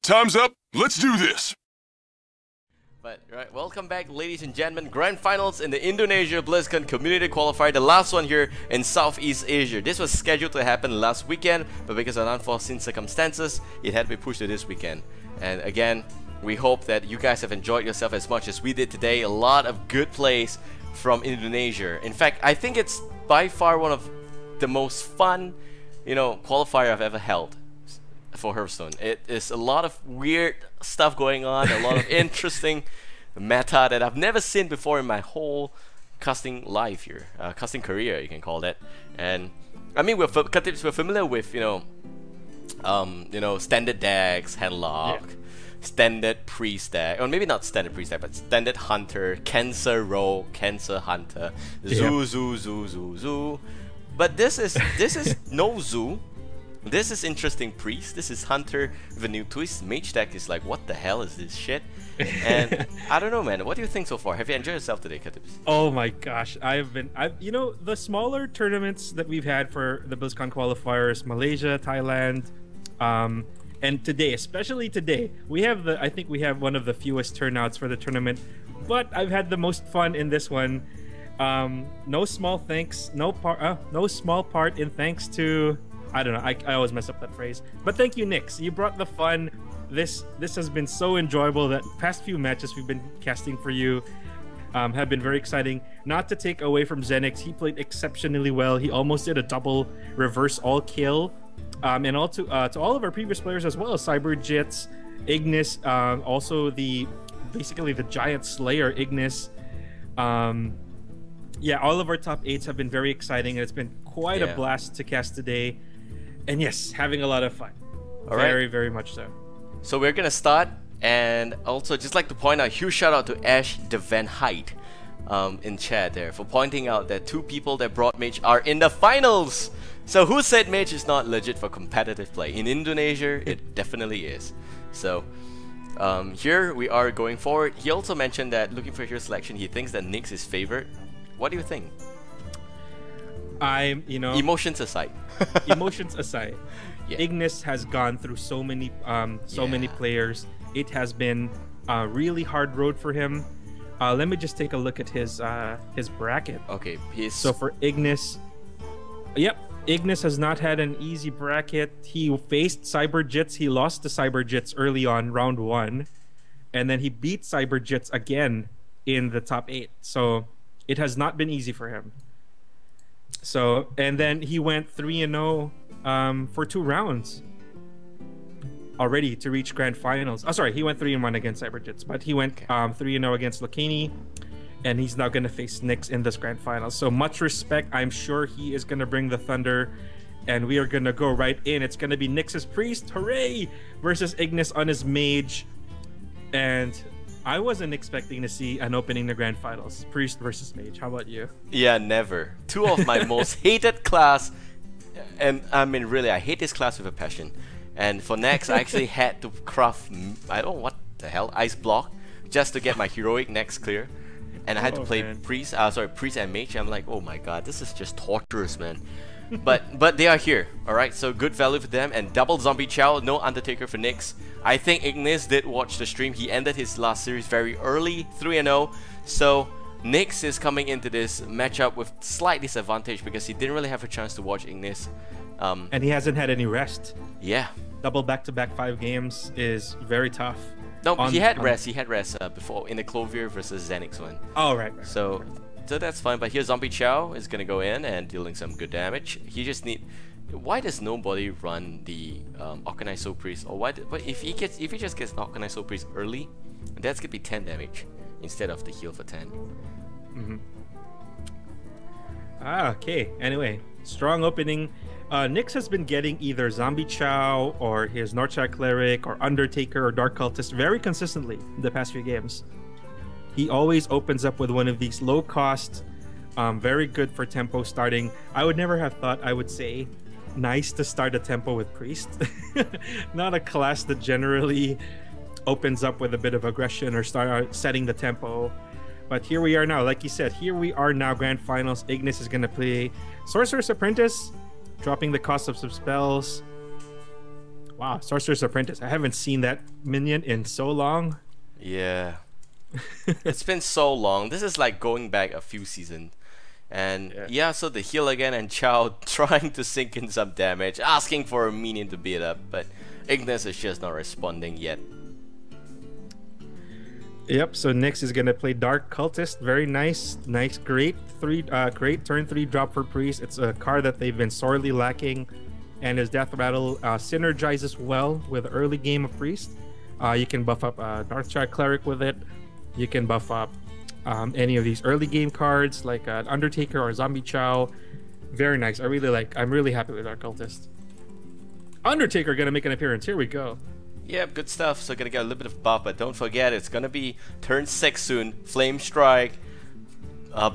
Time's up. Let's do this. But right, welcome back, ladies and gentlemen. Grand finals in the Indonesia BlizzCon Community Qualifier, the last one here in Southeast Asia. This was scheduled to happen last weekend, but because of unforeseen circumstances, it had to be pushed to this weekend. And again, we hope that you guys have enjoyed yourself as much as we did today. A lot of good plays from Indonesia. In fact, I think it's by far one of the most fun, qualifier I've ever held for Hearthstone. It is a lot of weird stuff going on, a lot of interesting meta that I've never seen before in my whole casting life here, casting career, you can call that. And I mean, Katips, we're familiar with standard decks, handlock, standard priest deck, or maybe not standard priest deck, but standard hunter, cancer rogue, cancer hunter, zoo. But this is no zoo. This is interesting priest. This is hunter with a new twist. Mage deck is like, what the hell is this shit? And I don't know, man. What do you think so far? Have you enjoyed yourself today, Katips? Oh my gosh, the smaller tournaments that we've had for the BlizzCon qualifiers, Malaysia, Thailand, and today, especially today, I think we have one of the fewest turnouts for the tournament, but I've had the most fun in this one. No small small part in thanks to, I don't know, I always mess up that phrase, but thank you, Nix. You brought the fun. This has been so enjoyable. That past few matches we've been casting for you have been very exciting. Not to take away from Zenix, he played exceptionally well. He almost did a double reverse all kill. And all to all of our previous players as well, Cyberjits, Ignis, also basically the giant slayer Ignis. Yeah, all of our top 8s have been very exciting, and it's been quite a blast to cast today. And yes, having a lot of fun. Very, very much so. So we're gonna start, and also just like to point out, huge shout out to Ash the Van Height in chat there for pointing out that 2 people that brought Mage are in the finals. So who said Mage is not legit for competitive play? In Indonesia, it definitely is. So here we are going forward. He also mentioned that looking for hero selection, he thinks that Nix is favored. What do you think? Emotions aside. Emotions aside. Yeah. Ignis has gone through so many players. It has been a really hard road for him. Let me just take a look at his bracket. Okay, so for Ignis, Ignis has not had an easy bracket. He faced Cyberjits. He lost to Cyberjits early on, round 1, and then he beat Cyberjits again in the top 8. So it has not been easy for him. So, and then he went 3-0 for 2 rounds already to reach grand finals. Oh, sorry, he went 3-1 against Cyberjits, but he went 3-0 against Lakini, and he's now going to face Nix in this grand finals. So much respect. I'm sure he is going to bring the thunder, and we are going to go right in. It's going to be Nix's priest, hooray, versus Ignis on his mage. And I wasn't expecting to see an opening in the grand finals, priest versus mage. How about you? Yeah, never. 2 of my most hated class, and I mean really, I hate this class with a passion. And for next, I actually had to craft, I don't know what the hell, ice block, just to get my heroic next clear. And I had to play priest and mage. I'm like, oh my god, this is just torturous, man. But they are here, alright? So good value for them, and double zombie chow, no Undertaker for Nix. I think Ignis did watch the stream. He ended his last series very early, 3-0. So Nix is coming into this matchup with slight disadvantage because he didn't really have a chance to watch Ignis. And he hasn't had any rest. Yeah. Double back-to-back 5 games is very tough. No, he had rest. He had rest before in the Clovier versus Zenix one. Oh, right. So that's fine. But here Zombie Chow is gonna go in and dealing some good damage. He just need. Why does nobody run the Organized Soul Priest? Or why? But if he just gets an Organized Soul Priest early, that's gonna be 10 damage instead of the heal for 10. Okay. Anyway, strong opening. Nix has been getting either Zombie Chow or his Northside Cleric or Undertaker or Dark Cultist very consistently in the past few games. He always opens up with one of these low cost, very good for tempo starting. I would never have thought I would say nice to start a tempo with Priest. Not a class that generally opens up with a bit of aggression or start setting the tempo. But here we are now, like you said, here we are now, grand finals. Ignis is going to play Sorcerer's Apprentice, dropping the cost of some spells. Wow, Sorcerer's Apprentice. I haven't seen that minion in so long. Yeah. It's been so long. This is like going back a few seasons. And yeah, so the heal again, and Chow trying to sink in some damage, asking for a minion to beat up, but Ignis is just not responding yet. Yep, so Nyx is gonna play Dark Cultist. Very nice, great turn 3 drop for Priest. It's a card that they've been sorely lacking, and his Death Rattle synergizes well with the early game of Priest. You can buff up Darkshire Cleric with it. You can buff up any of these early game cards like Undertaker or Zombie Chow. Very nice. I'm really happy with Dark Cultist. Undertaker gonna make an appearance. Here we go. Yep, good stuff. So gonna get a little bit of buff, but don't forget it's gonna be turn 6 soon. Flame Strike,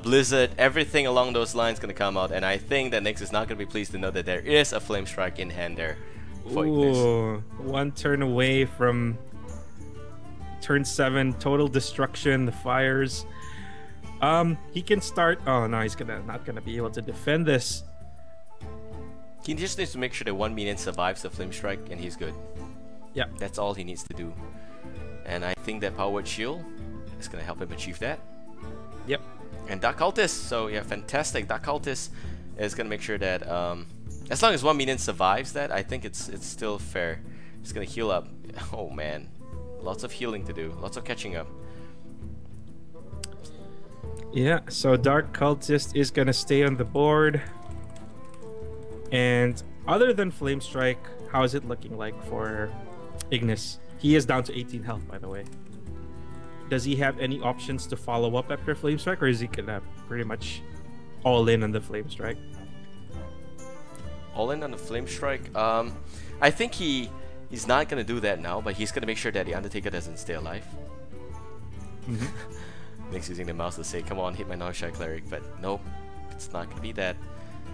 Blizzard, everything along those lines gonna come out, and I think that Nyx is not gonna be pleased to know that there is a Flame Strike in hand there for Ignis. Ooh, one turn away from turn 7, total destruction, the fires. He can start. Oh no, he's not gonna be able to defend this. He just needs to make sure that one minion survives the Flame Strike, and he's good. Yeah, that's all he needs to do. And I think that Power Word Shield is gonna help him achieve that. Yep. And Dark Cultist. So yeah, fantastic. Dark Cultist is gonna make sure that as long as one minion survives that, I think it's still fair. It's gonna heal up. Oh man, lots of healing to do. Lots of catching up. Yeah, so Dark Cultist is gonna stay on the board. And other than Flame Strike, how is it looking like for Ignis? He is down to 18 health, by the way. Does he have any options to follow up after Flame Strike, or is he gonna pretty much all in on the Flame Strike? All in on the Flame Strike? I think he's not gonna do that now, but he's gonna make sure that the Undertaker doesn't stay alive. Nick's using the mouse to say, come on, hit my Narsha Cleric, but nope, it's not gonna be that.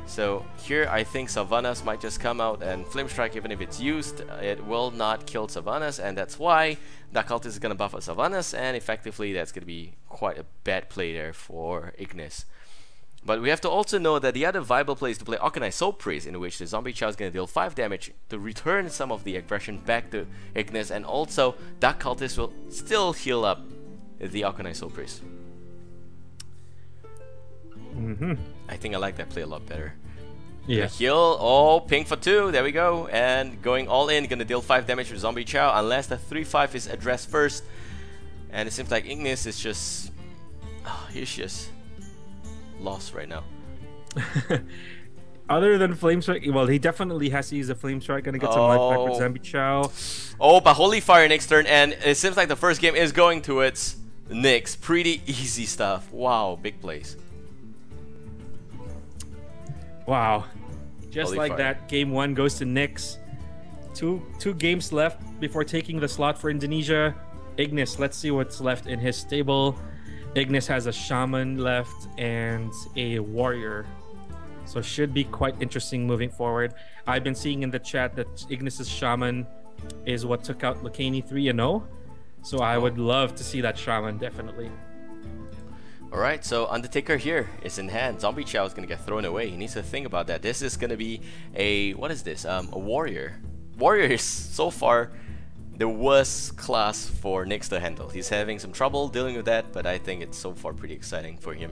So here I think Sylvanas might just come out, and Flame Strike, even if it's used, it will not kill Sylvanas, and that's why Dark Cultist is gonna buff up Sylvanas, and effectively that's gonna be quite a bad play there for Ignis. But we have to also know that the other viable play is to play Arcanine Soul Priest, in which the Zombie Chow is going to deal 5 damage to return some of the aggression back to Ignis, and also Dark Cultist will still heal up the Arcanine Soul Priest. I think I like that play a lot better. Yeah. Heal, oh, ping for 2, there we go, and going all in, gonna deal 5 damage with Zombie Chow unless the 3-5 is addressed first. And it seems like Ignis is just, he's just lost right now. Other than Flame Strike, well, he definitely has to use a Flame Strike. Gonna get some life back with Zombie Chow. Oh, but Holy Fire next turn, and it seems like the first game is going to its Nyx. Pretty easy stuff. Wow, big plays. Wow, just Holy like Fire. that, game 1 goes to Nyx. Two games left before taking the slot for Indonesia. Ignis, let's see what's left in his stable. Ignis has a Shaman left and a Warrior, so should be quite interesting moving forward. I've been seeing in the chat that Ignis's Shaman is what took out Lucani 3-0, so I would love to see that Shaman, definitely. Alright, so Undertaker here is in hand. Zombie Chow is going to get thrown away. He needs to think about that. This is going to be a, what is this? A Warrior. Warrior is so far the worst class for Nyx to handle. He's having some trouble dealing with that, but I think it's so far pretty exciting for him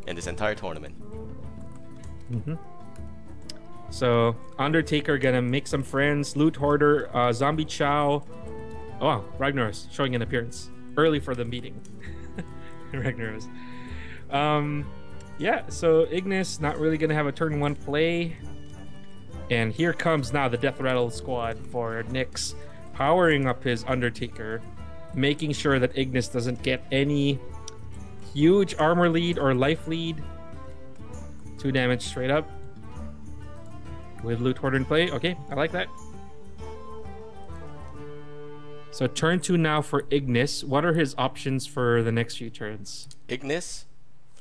in this entire tournament. So Undertaker gonna make some friends. Loot Hoarder, Zombie Chow. Oh, Ragnaros showing an appearance early for the meeting. Ragnaros. Yeah, so Ignis not really gonna have a turn 1 play. And here comes now the Death Rattle squad for Nyx, powering up his Undertaker, making sure that Ignis doesn't get any huge armor lead or life lead. 2 damage straight up. With Loot Hoarder in play. Okay, I like that. So turn 2 now for Ignis. What are his options for the next few turns? Ignis?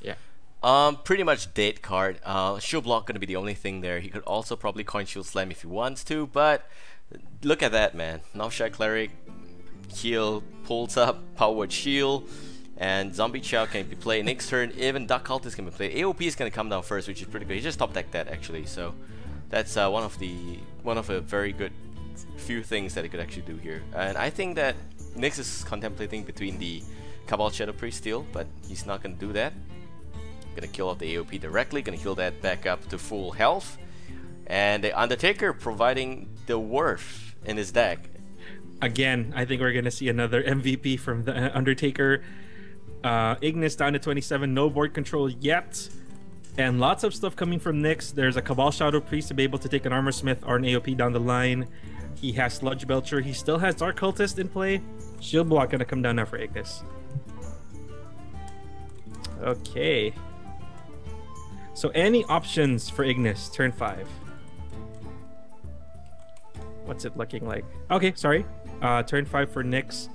Yeah. Pretty much dead card. Shield Block gonna be the only thing there. He could also probably coin Shield Slam if he wants to, but look at that, man. Nausea Cleric, heal, pulls up, Power Word Shield, and Zombie Chow can be played next turn. Even Dark Cultist can be played. AOP is gonna come down first, which is pretty good. He just top decked that actually, so that's one of a very good few things that he could actually do here. And I think that Nyx is contemplating between the Cabal Shadow Priest Steel, but he's not going to do that. Gonna kill off the AoP directly, gonna heal that back up to full health. And the Undertaker providing the worth in his deck. Again, I think we're gonna see another MVP from the Undertaker. Ignis down to 27, no board control yet. And lots of stuff coming from Nyx. There's a Cabal Shadow Priest to be able to take an Armor Smith or an AoP down the line. He has Sludge Belcher. He still has Dark Cultist in play. Shield Block gonna come down now for Ignis. Okay. So any options for Ignis, turn 5? What's it looking like? Okay, sorry. Turn 5 for Nyx.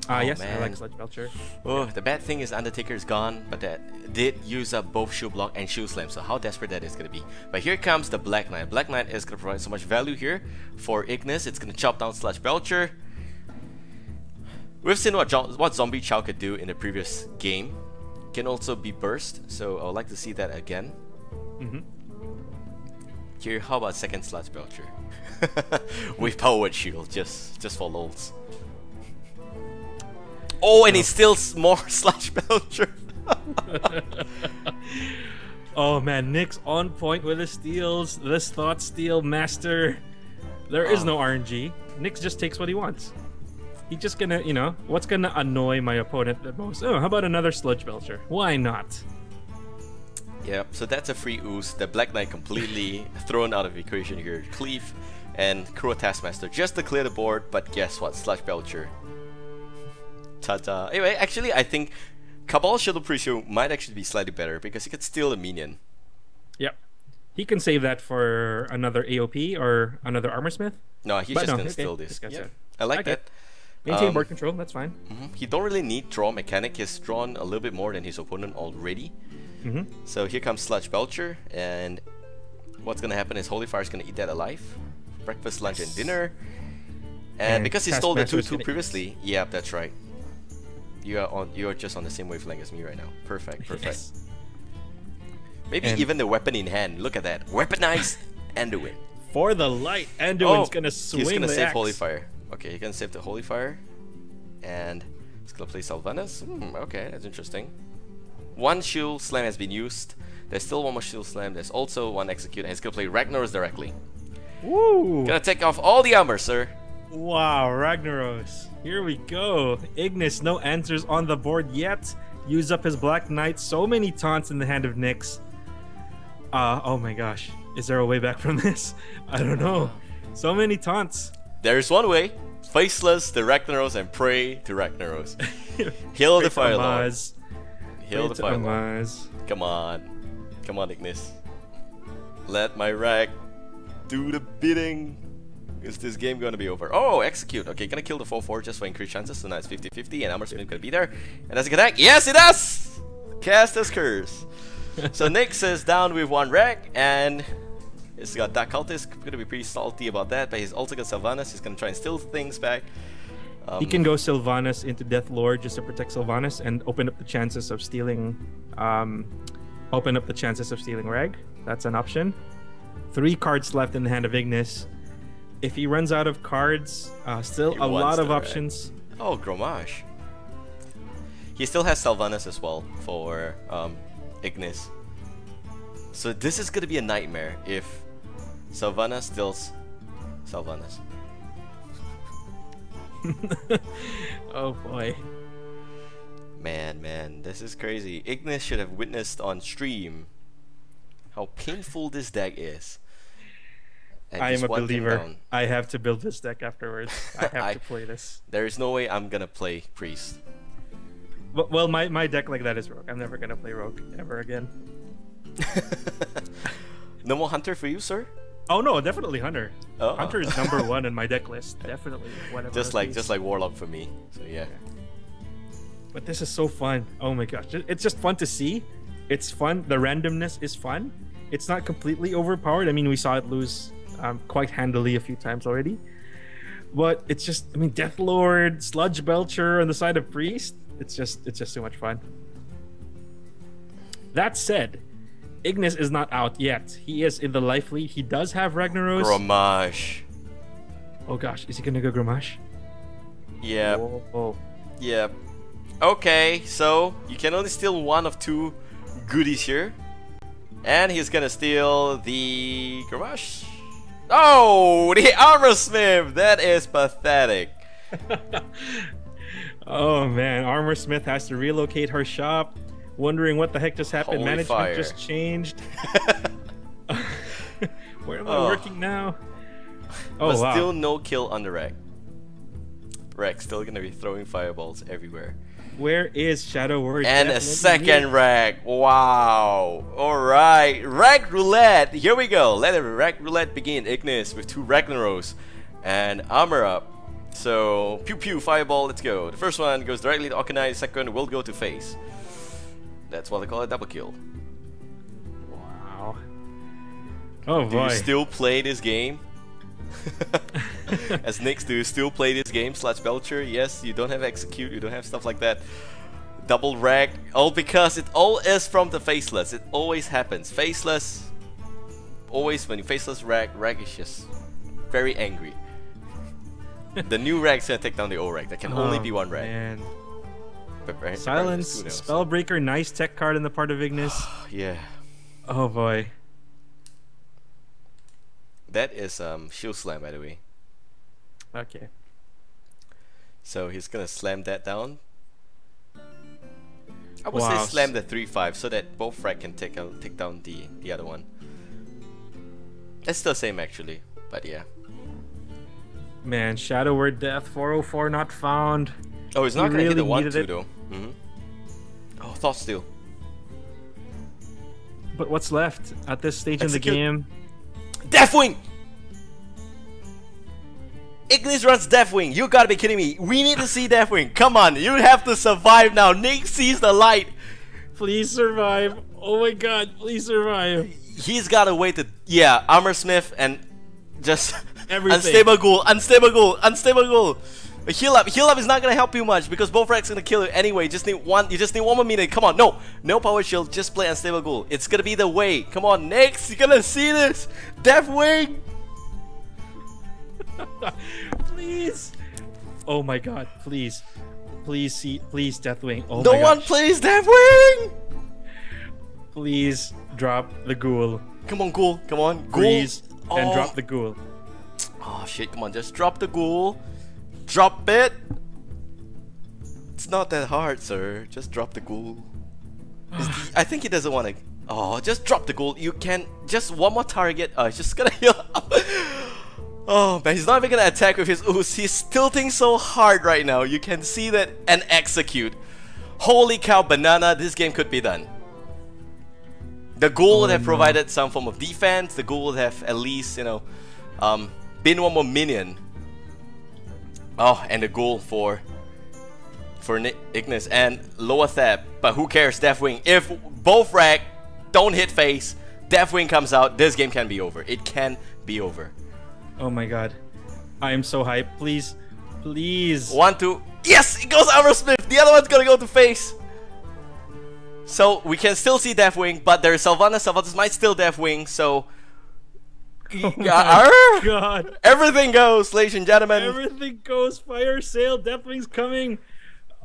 Yes, man. I like Sludge Belcher. Oh, the bad thing is Undertaker is gone, but that did use up both Shield Block and Shield Slam, so how desperate that is going to be. But here comes the Black Knight. Black Knight is going to provide so much value here for Ignis. It's going to chop down Sludge Belcher. We've seen what Zombie Chow could do in the previous game. Can also be burst, so I would like to see that again. Here, how about second Sludge Belcher? With Powered Shield, just for lols. Oh, and it's still more Sludge Belcher. Oh man, Nyx on point with his steals. This Thought Steal Master. There is no RNG. Nyx just takes what he wants. He's just gonna, you know, what's gonna annoy my opponent the most? Oh, how about another Sludge Belcher? Why not? Yep, so that's a free ooze. The Black Knight completely thrown out of the equation here. Cleave and Cruel Taskmaster just to clear the board, but guess what? Sludge Belcher. Ta-da. Anyway, actually, I think Cabal Shadow Priest might actually be slightly better because he could steal a minion. Yep. He can save that for another AoP or another Armor Smith. No, he's just gonna steal this. Yeah, I like that. Maintain board control, that's fine. He don't really need draw mechanic. He's drawn a little bit more than his opponent already. So here comes Sludge Belcher, and what's gonna happen is Holy Fire is gonna eat that alive. Breakfast, lunch, and dinner. And because he stole the 2/2 previously, yeah, that's right. You're just on the same wavelength as me right now. Perfect, perfect. Yes. Maybe even the weapon in hand. Look at that, weaponized Anduin. For the light, Anduin's gonna swing he's gonna the save axe. Holy Fire. Okay, he can save the Holy Fire, and he's gonna play Sylvanas. Okay, that's interesting. One Shield Slam has been used. There's still one more Shield Slam. There's also one Execute, and he's gonna play Ragnaros directly. Woo! Gonna take off all the armor, sir. Wow, Ragnaros. Here we go. Ignis, no answers on the board yet. Use up his Black Knight. So many taunts in the hand of Nyx. Oh my gosh. Is there a way back from this? I don't know. So many taunts. There's one way. Faceless to Ragnaros and pray to Ragnaros. Heal the Fire Lord. Heal the Fire Lord. Come on. Come on, Ignis. Let my Rag do the bidding. Is this game gonna be over? Oh, Execute. Okay, gonna kill the 4/4 just for increased chances, so now it's 50-50, and Armor Smith gonna be there. And does it connect? Yes, it does! Caster's Curse. So Nyx is down with one Rag, and he's got Dark Cultist. Gonna be pretty salty about that, but he's also got Sylvanas. He's gonna try and steal things back. He can go Sylvanas into Death Lord just to protect Sylvanas and open up the chances of stealing. Rag. That's an option. 3 cards left in the hand of Ignis. If he runs out of cards, still a lot of options. Oh, Gromage. He still has Sylvanas as well for Ignis. So this is gonna be a nightmare if Sylvanas steals Sylvanas. Oh boy. Man, this is crazy. Ignis should have witnessed on stream how painful this deck is. And I am a believer. I have to build this deck afterwards. I have to play this. There is no way I'm gonna play Priest. Well, my deck like that is Rogue. I'm never gonna play Rogue ever again. No more Hunter for you, sir? Oh no, definitely Hunter. Oh. Hunter is number 1 in my deck list. Definitely. Just like Warlock for me. So yeah. But this is so fun. Oh my gosh. It's just fun to see. It's fun. The randomness is fun. It's not completely overpowered. I mean, we saw it lose quite handily a few times already. But it's just, I mean, Death Lord, Sludge Belcher on the side of Priest. It's just too much fun. That said, Ignis is not out yet. He is in the life lead. He does have Ragnaros. Gromage. Oh gosh, is he gonna go Gramash? Yeah. Whoa. Yeah. Okay, so you can only steal one of two goodies here. And he's gonna steal the Garage. Oh, the Armor Smith! That is pathetic. Oh man, Armor Smith has to relocate her shop. Wondering what the heck just happened. Holy Management fire. just changed. Where am I working now? Oh but wow. still no kill on the Rack. Rack still gonna be throwing fireballs everywhere. Where is Shadow Word? And a second Rack. Wow. Alright. Rack Roulette. Here we go. Let the Rack Roulette begin. Ignis with 2 Ragnaros and armor up. So, pew pew, fireball, let's go. The first one goes directly to Okanai, the second will go to face. That's what they call a double kill. Wow. Oh Do boy. you still play this game? As Nix, do you still play this game? Slash Belcher? Yes, you don't have execute, you don't have stuff like that. Double Rack, all because it all is from the faceless. It always happens. Faceless, always when you faceless Rack, Rack is just very angry. The new Rack's gonna take down the old Rack. There can only be one Rack. Man. Right, Silence, right, Spellbreaker, nice tech card on the part of Ignis. Yeah. Oh boy. That is Shield Slam, by the way. Okay. So he's gonna slam that down. I would Wow. say slam the 3-5 so that both Rack can take down the other one. It's still the same actually, but yeah. Man, Shadow Word Death, 404 not found. Oh, he's not He gonna hit really the 1-2 needed it. though. Oh, Thought Steal. But what's left at this stage Execute. in the game? Deathwing! Ignis runs Deathwing. You gotta be kidding me. We need to see Deathwing. Come on, you have to survive now. Nick sees the light. Please survive. Oh my god, please survive. He's gotta wait to Armor Smith and just Everything. unstable goal. But heal up is not gonna help you much because both Racks gonna kill you anyway. You just need one more minute. Come on, no power shield, just play unstable goal. It's gonna be the way. Come on, Nix, you're gonna see this. Deathwing! Please. Oh my god, please. Please Deathwing. Oh No my one gosh. plays Deathwing! Please drop the ghoul. Come on, Ghoul. Come on, Ghoul. Freeze and Oh. drop the ghoul. Oh shit, come on, just drop the Ghoul. Drop it! It's not that hard, sir. Just drop the Ghoul. I think he doesn't want to... Oh, just drop the Ghoul. You can... Just one more target. Oh, he's just gonna heal up. Oh, man, he's not even gonna attack with his Ooze. He's tilting so hard right now. You can see that and execute. Holy cow, banana. This game could be done. The Ghoul would have provided some form of defense. The Ghoul would have at least, been one more minion. Oh, and the Ghoul for Ignis and lower Thab. But who cares, Deathwing? If both Rack don't hit face, Deathwing comes out, this game can be over. It can be over. Oh my god. I am so hyped. Please. Please. 1, 2. Yes! It goes Armor Smith! The other one's gonna go to face. So we can still see Deathwing, but there's Sylvanas. Sylvanas might still Deathwing, so... Oh my god. Everything goes, ladies and gentlemen. Everything goes. Fire sale. Deathwing's coming.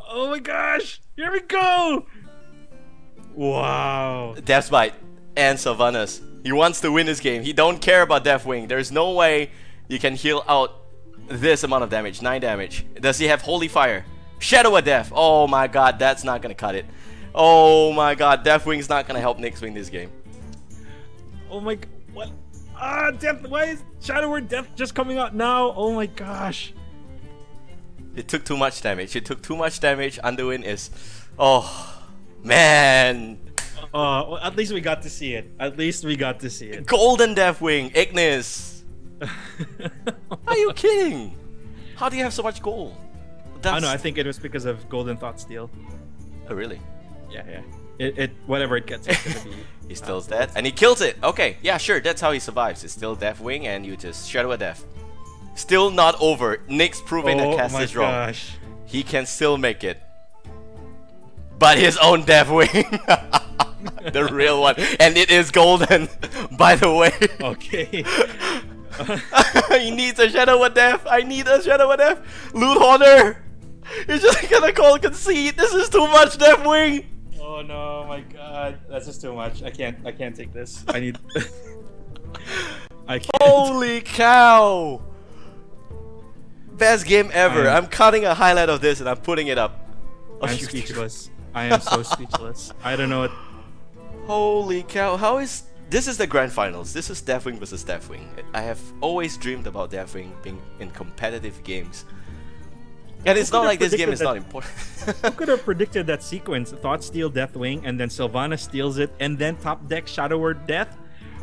Oh my gosh. Here we go. Wow. Deathbite and Sylvanas. He wants to win this game. He don't care about Deathwing. There's no way you can heal out this amount of damage. 9 damage. Does he have Holy Fire? Shadow of Death. Oh my god, that's not gonna cut it. Oh my god, Deathwing's not gonna help Nix win this game. Oh my... What? Ah, Death... Why is Shadow Word Death just coming out now? Oh my gosh. It took too much damage. It took too much damage. Underwind is... Oh, man. Well, at least we got to see it. At least we got to see it. Golden Deathwing, Ignis. Are you kidding? How do you have so much gold? I know. I think it was because of Golden Thought Steal. Oh, really? Yeah. It whatever it gets, it's gonna be. He steals that and he kills it. Okay, yeah, sure. That's how he survives. It's still Deathwing and you just Shadow of Death. Still not over. Nick's proving that Cass is wrong. Gosh. He can still make it. But his own Deathwing. The real one. And it is golden, by the way. Okay. He needs a Shadow of Death. I need a Shadow of Death. Loot Hoarder. You're just gonna call concede. This is too much, Deathwing. Oh no, my god. That's just too much. I can't take this. I need... I can't. Holy cow. Best game ever. I'm cutting a highlight of this and I'm putting it up. I'm speechless. I am so speechless. I don't know what... Holy cow. How is... This is the grand finals. This is Deathwing versus Deathwing. I have always dreamed about Deathwing being in competitive games. And it's not like this game is not important. Who could have predicted that sequence? Thought steal Deathwing, and then Sylvana steals it, and then top deck Shadow Word Death?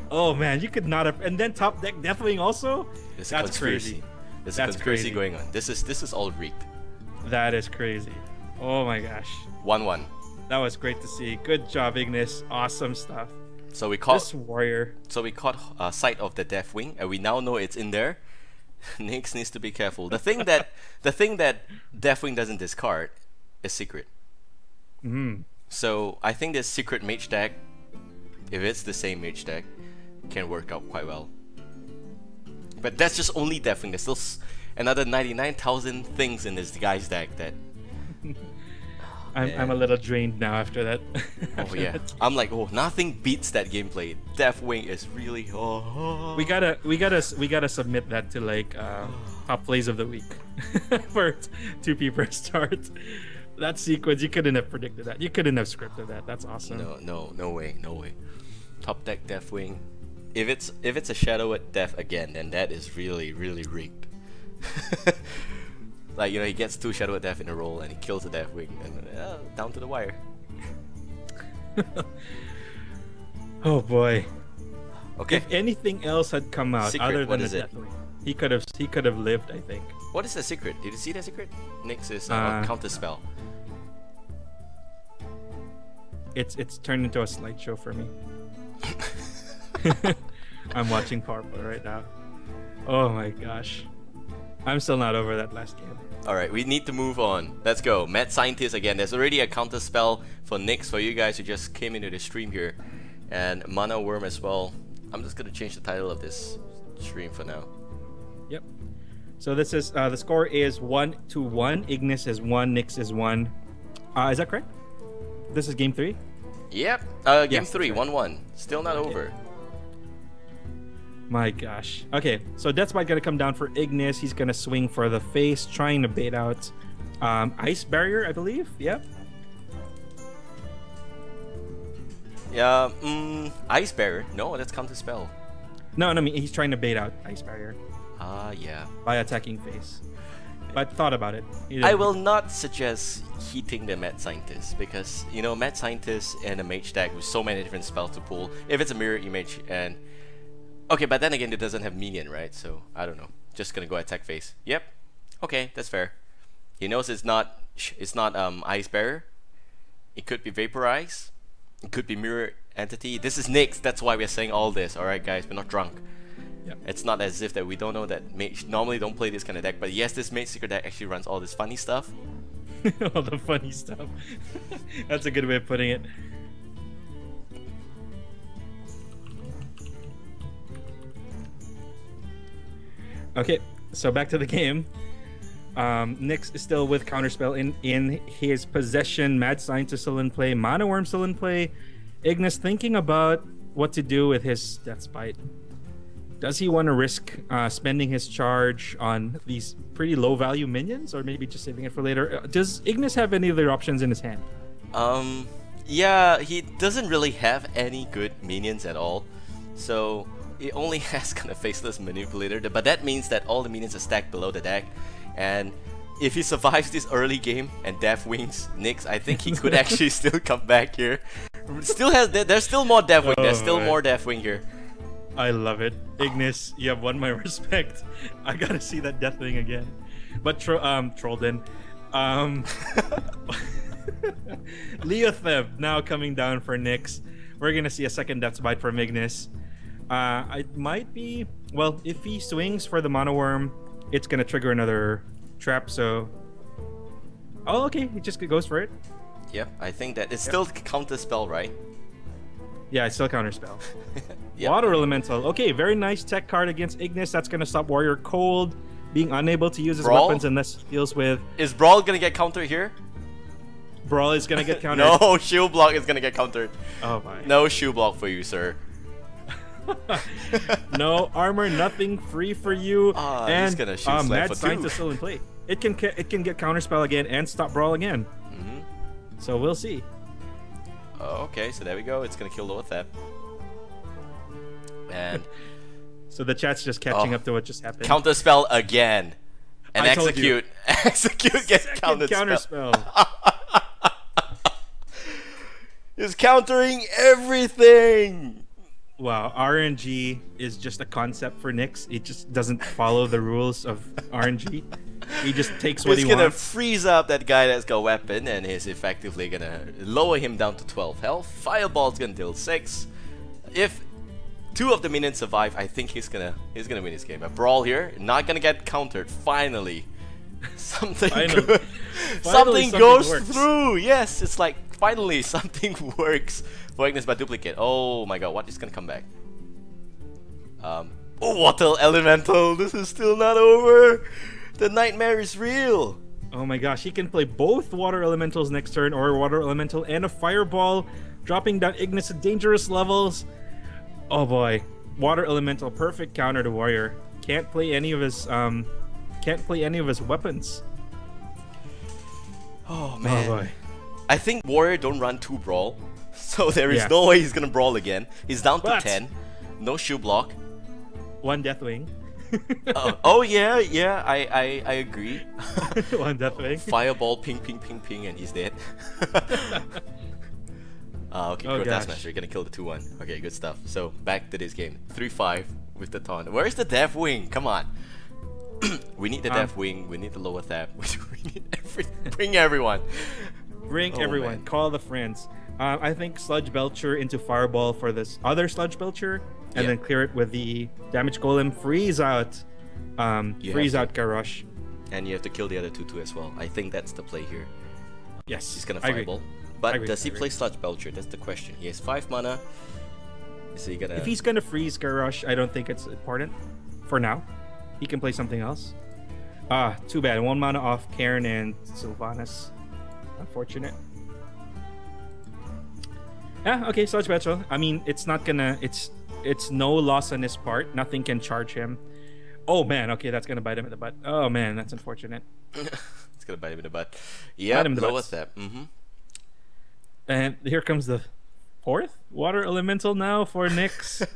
Oh man, you could not have... And then top deck Deathwing also? It's That's crazy. There's a conspiracy going on. This is all rigged. That is crazy. Oh my gosh. 1-1. That was great to see. Good job, Ignis. Awesome stuff. So we caught this warrior. So we caught sight of the Deathwing, and we now know it's in there. Nyx needs to be careful. The thing that Deathwing doesn't discard is secret. So I think this secret mage deck, if it's the same mage deck, can work out quite well. But that's just only Deathwing. There's still another 99,000 things in this guy's deck that... I'm a little drained now after that. Oh yeah, I'm like, oh, nothing beats that gameplay. Deathwing is really... We gotta submit that to like top plays of the week for 2P per start. That sequence, you couldn't have predicted that. You couldn't have scripted that. That's awesome. No way. Top deck Deathwing. If it's a Shadow at Death again, then that is really rigged. Like, you know, he gets 2 Shadow of Death in a row and he kills the Deathwing, and down to the wire. Oh boy. Okay. If anything else had come out Secret, other what than is the it? Deathwing, he could have lived, I think. What is the secret? Did you see the secret? Nyx is counter spell. It's turned into a slideshow for me. I'm watching Powerful right now. Oh my gosh. I'm still not over that last game. Alright, we need to move on. Let's go. Mad Scientist again. There's already a counter spell for Nyx for you guys who just came into the stream here. And Mana Worm as well. I'm just gonna change the title of this stream for now. Yep. So this is the score is 1-1. Ignis is 1, Nyx is 1. Is that correct? This is game 3? Yep. Game Yes, 3, right. 1-1. Still not over. My gosh. Okay, so Death Bite gonna come down for Ignis. He's gonna swing for the face, trying to bait out Ice Barrier, I believe. Yep. Yeah, Ice Bearer. No, that's counter spell. No, I mean he's trying to bait out Ice Barrier Yeah. by attacking face. But thought about it. I will not suggest heating the Mad Scientist because, you know, Mad Scientist and a mage deck with so many different spells to pull. If it's a mirror image and... Okay, but then again, it doesn't have minion, right? So, I don't know. Just gonna go attack face. Yep. Okay, that's fair. He knows it's not Ice Bearer. It could be Vaporize. It could be Mirror Entity. This is Nyx, that's why we're saying all this. Alright guys, we're not drunk. Yep. It's not as if that we don't know that mage normally don't play this kind of deck, but yes, this mage secret deck actually runs all this funny stuff. All the funny stuff. That's a good way of putting it. Okay, so back to the game. Nyx is still with Counterspell in his possession. Mad Scientist still in play. Mana Worm still in play. Ignis thinking about what to do with his Death Spite. Does he want to risk spending his charge on these pretty low value minions, or maybe just saving it for later? Does Ignis have any other options in his hand? Yeah, he doesn't really have any good minions at all. So it only has kind of Faceless Manipulator, but that means that all the minions are stacked below the deck. And if he survives this early game and Death Wings Nyx, I think he could actually still come back here. There's still more Death Wing. There's still more Death Wing here. I love it. Ignis, you have won my respect. I gotta see that Death Wing again. But Trollden. Leotheb now coming down for Nyx. We're gonna see a second Death Bite from Ignis. It might be, well, if he swings for the Mono Worm, it's gonna trigger another trap, so... Oh, okay, he just goes for it. Yep, I think that it's still counter spell, right? Yeah, it's still counter spell. Yep. Water Elemental. Okay, very nice tech card against Ignis. That's going to stop Warrior Cold being unable to use his Brawl? weapons unless he deals with... Is Brawl gonna get countered here? Brawl is going to get countered. No, shield block is gonna get countered. Oh my. No shield block for you, sir. No armor, nothing free for you. He's gonna shoot slam Mad for Science 2. is still in play. It can get counterspell again and stop Brawl again. So we'll see. Oh, okay, so there we go. It's gonna kill Loathep. And So the chat's just catching up to what just happened. counter spell again. And I told you. execute gets Second counter spell. counterspell. He's countering everything. Wow, RNG is just a concept for Nyx. It just doesn't follow the rules of RNG. He just takes what He's he gonna wants. freeze up that guy that's got weapon, and he's effectively gonna lower him down to 12 health. Fireball's gonna deal 6. If 2 of the minions survive, I think he's gonna win this game. A Brawl here, not gonna get countered. Finally, something good. Something goes works. through. Yes, it's like finally something works for Ignis by duplicate. Oh my god, what is gonna come back? Oh, Water Elemental. This is still not over. The nightmare is real. Oh my gosh, he can play both Water Elementals next turn, or Water Elemental and a Fireball, dropping down Ignis at dangerous levels. Oh boy, Water Elemental, perfect counter to Warrior. Can't play any of his weapons. Oh man. Oh boy. I think Warrior don't run 2 Brawl, so there is Yeah. no way he's gonna Brawl again. He's down to But- 10. No shield block. One Deathwing. Oh yeah, I agree. One Deathwing. Fireball, ping, ping, ping, ping, and he's dead. Okay, Oh, Grotesque gosh. Master, you're gonna kill the 2-1. Okay, good stuff. So, back to this game. 3-5 with the taunt. Where's the Deathwing? Come on. We need the Deathwing, we need the lower Thap, we need bring everyone. Bring Oh, everyone. man. Call the friends. I think Sludge Belcher into Fireball for this other Sludge Belcher, and Yeah. then clear it with the Damage Golem. Freeze out. You Freeze have out Garrosh. And you have to kill the other 2 as well. I think that's the play here. Yes. He's gonna I agree. Fireball. I But agree, does he I agree. play Sludge Belcher? That's the question. He has 5 mana. Is he gonna... If he's gonna freeze Garrosh, I don't think it's important for now. He can play something else. Too bad. 1 mana off Cairn and Sylvanas. Unfortunate. Yeah, okay, Sludge Belcher. I mean, it's not gonna... It's no loss on his part. Nothing can charge him. Oh man, okay, that's gonna bite him in the butt. Oh man, that's unfortunate. It's gonna bite him in the butt. Yeah, him in the lower butt. Thap. And here comes the 4th Water Elemental now for Nyx.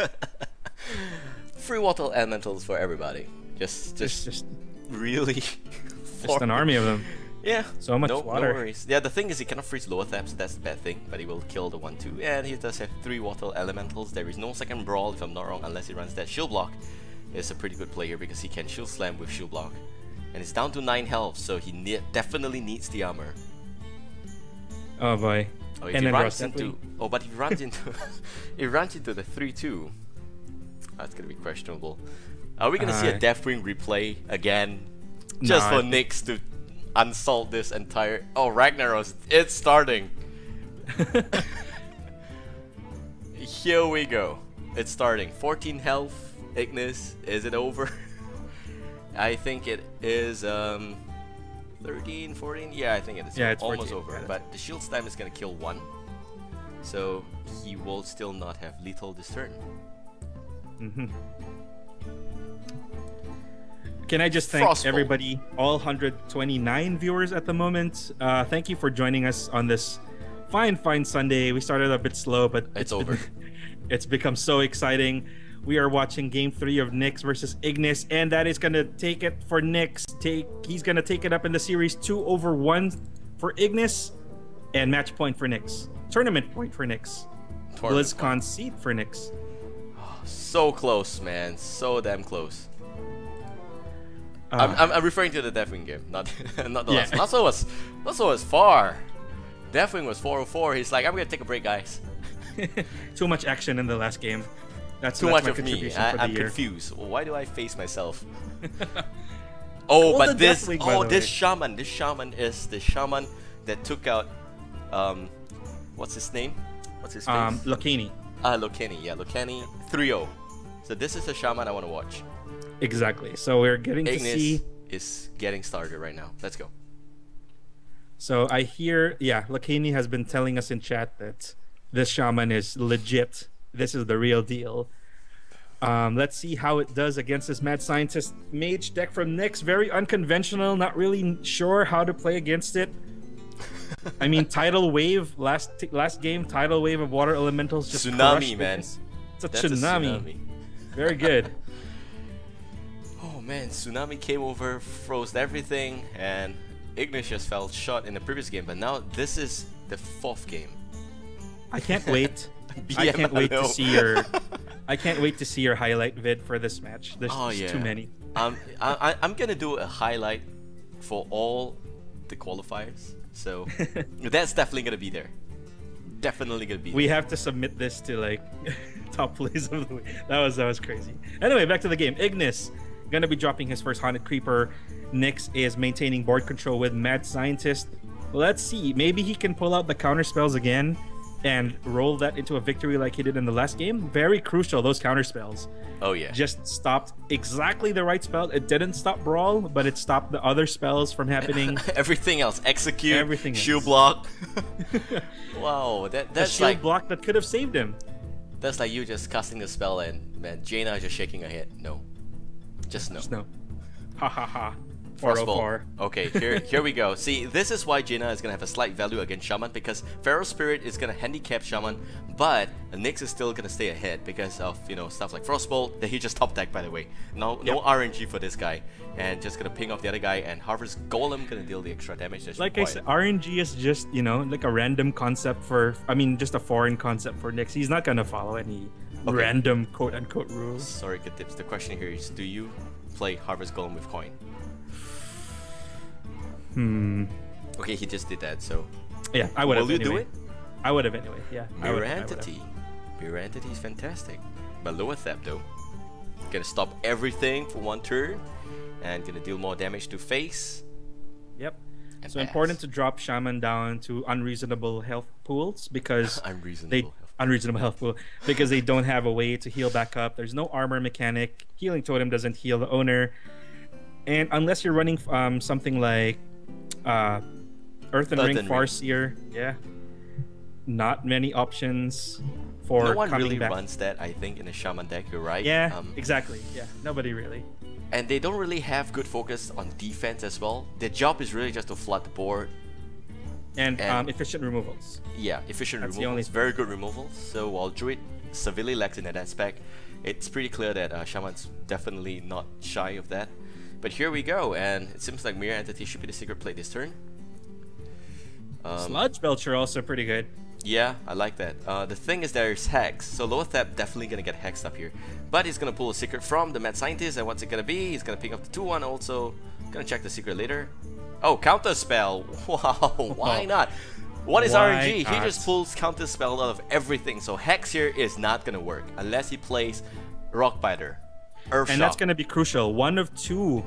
Free Water Elementals for everybody. Just really... Just an army of them. Yeah. So much no water. worries. Yeah, the thing is he cannot freeze lower Thap, so that's the bad thing. But he will kill the 1-2. And he does have 3 Water Elementals. There is no second Brawl, if I'm not wrong, unless he runs that Shield Block. It's a pretty good play here because he can Shield Slam with Shield Block. And it's down to 9 health, so he definitely needs the armor. Oh boy. Oh, if And he then runs Ross into... Oh, but he runs into... he runs into the 3-2. That's gonna be questionable. Are we gonna see a Deathwing replay again? Just No, for Nyx to unsalt this entire... Oh, Ragnaros, it's starting! Here we go. It's starting. 14 health. Ignis, is it over? I think it is 13, 14? Yeah, I think it is Yeah, it's almost 14. over. Yeah, But the shield slam is gonna kill 1. So he will still not have lethal this turn. Can I just thank Frostbolt. everybody, all 129 viewers at the moment. Thank you for joining us on this fine Sunday. We started a bit slow, but It's over. It's become so exciting. We are watching Game 3 of Nyx versus Ignis, and that is going to take it for Nyx. He's going to take it up in the series 2-1 for Ignis, and match point for Nyx. Tournament point for Nyx. BlizzCon seat for Nyx. So close, man. So damn close. I'm referring to the Deathwing game, not the last. Not so as far. Deathwing was 404. He's like, I'm gonna take a break, guys. Too much action in the last game. That's Too much my of me. contribution for the I'm year. confused. Why do I face myself? Oh, Call but the this. Deathwing, by Oh, the this way. shaman. This shaman is the shaman that took out. What's his name? What's his face? Lokini. Lokeni, yeah, Lokeni 3-0. So this is the shaman I want to watch. Exactly. So we're getting to Ignis see. is getting started right now. Let's go. So I hear, yeah, Lakini has been telling us in chat that this shaman is legit. This is the real deal. Let's see how it does against this mad scientist mage deck from Nyx. Very unconventional. Not really sure how to play against it. I mean, tidal wave last game. Tidal wave of water elementals just tsunami, man. It's a That's tsunami. Very good. Oh man, tsunami came over, froze everything, and Ignis just fell short in the previous game. But now this is the 4th game. I can't wait. I can't wait to see your. I can't wait to see your highlight vid for this match. There's just too many. I'm gonna do a highlight for all the qualifiers, so that's definitely gonna be there. Definitely gonna be. We there. have to submit this to like top plays of the week. That was crazy. Anyway, back to the game. Ignis gonna be dropping his first haunted creeper. Nyx is maintaining board control with mad scientist. Let's see. Maybe he can pull out the counter spells again and roll that into a victory like he did in the last game. Very crucial, those counter spells. Oh yeah. Just stopped exactly the right spell. It didn't stop Brawl, but it stopped the other spells from happening. Everything else. Execute. Everything shield else. block. Wow, that's shield like block that could have saved him. That's like you just casting the spell and man, Jaina is just shaking her head. No. Just no. Just no. Ha ha ha. Frostbolt. Okay, here we go. See, this is why Jaina is gonna have a slight value against Shaman, because Pharaoh Spirit is gonna handicap Shaman, but Nyx is still gonna stay ahead because of stuff like Frostbolt that he just top deck, by the way. No RNG for this guy, and just gonna ping off the other guy, and Harvest Golem gonna deal the extra damage. That's like required. I said, RNG is just like a random concept for. I mean, just a foreign concept for Nyx. He's not gonna follow any random quote unquote rules. Sorry, Katips. The question here is, do you play Harvest Golem with coin? Okay, he just did that, so yeah, I would have. Will you anyway. do it? I would have anyway. Yeah. Mirror Entity. Mirror Entity is fantastic, but lower Thap though. Gonna stop everything for 1 turn, and gonna deal more damage to face. Yep. And so pass. important to drop Shaman down to unreasonable health pools because unreasonable health pool because they don't have a way to heal back up. There's no armor mechanic. Healing Totem doesn't heal the owner, and unless you're running something like Earth and Ring Farseer, yeah, not many options for no one coming really back. runs that, I think, in a Shaman deck. You're right. Yeah, exactly. Yeah, nobody really. And they don't really have good focus on defense as well. Their job is really just to flood the board. And efficient removals. Yeah, efficient That's removals. Very good removals. So while Druid severely lacks in that aspect, it's pretty clear that Shaman's definitely not shy of that. But here we go, and it seems like Mirror Entity should be the secret play this turn. Sludge Belcher also pretty good. Yeah, I like that. The thing is there's Hex, so Lower Thap definitely gonna get hexed up here. But he's gonna pull a secret from the Mad Scientist, and what's it gonna be? He's gonna pick up the 2-1 also. Gonna check the secret later. Oh, Counter Spell! Wow, why not? What is RNG? He just pulls Counter Spell out of everything, so Hex here is not gonna work unless he plays Rockbiter. And that's gonna be crucial. 1 of 2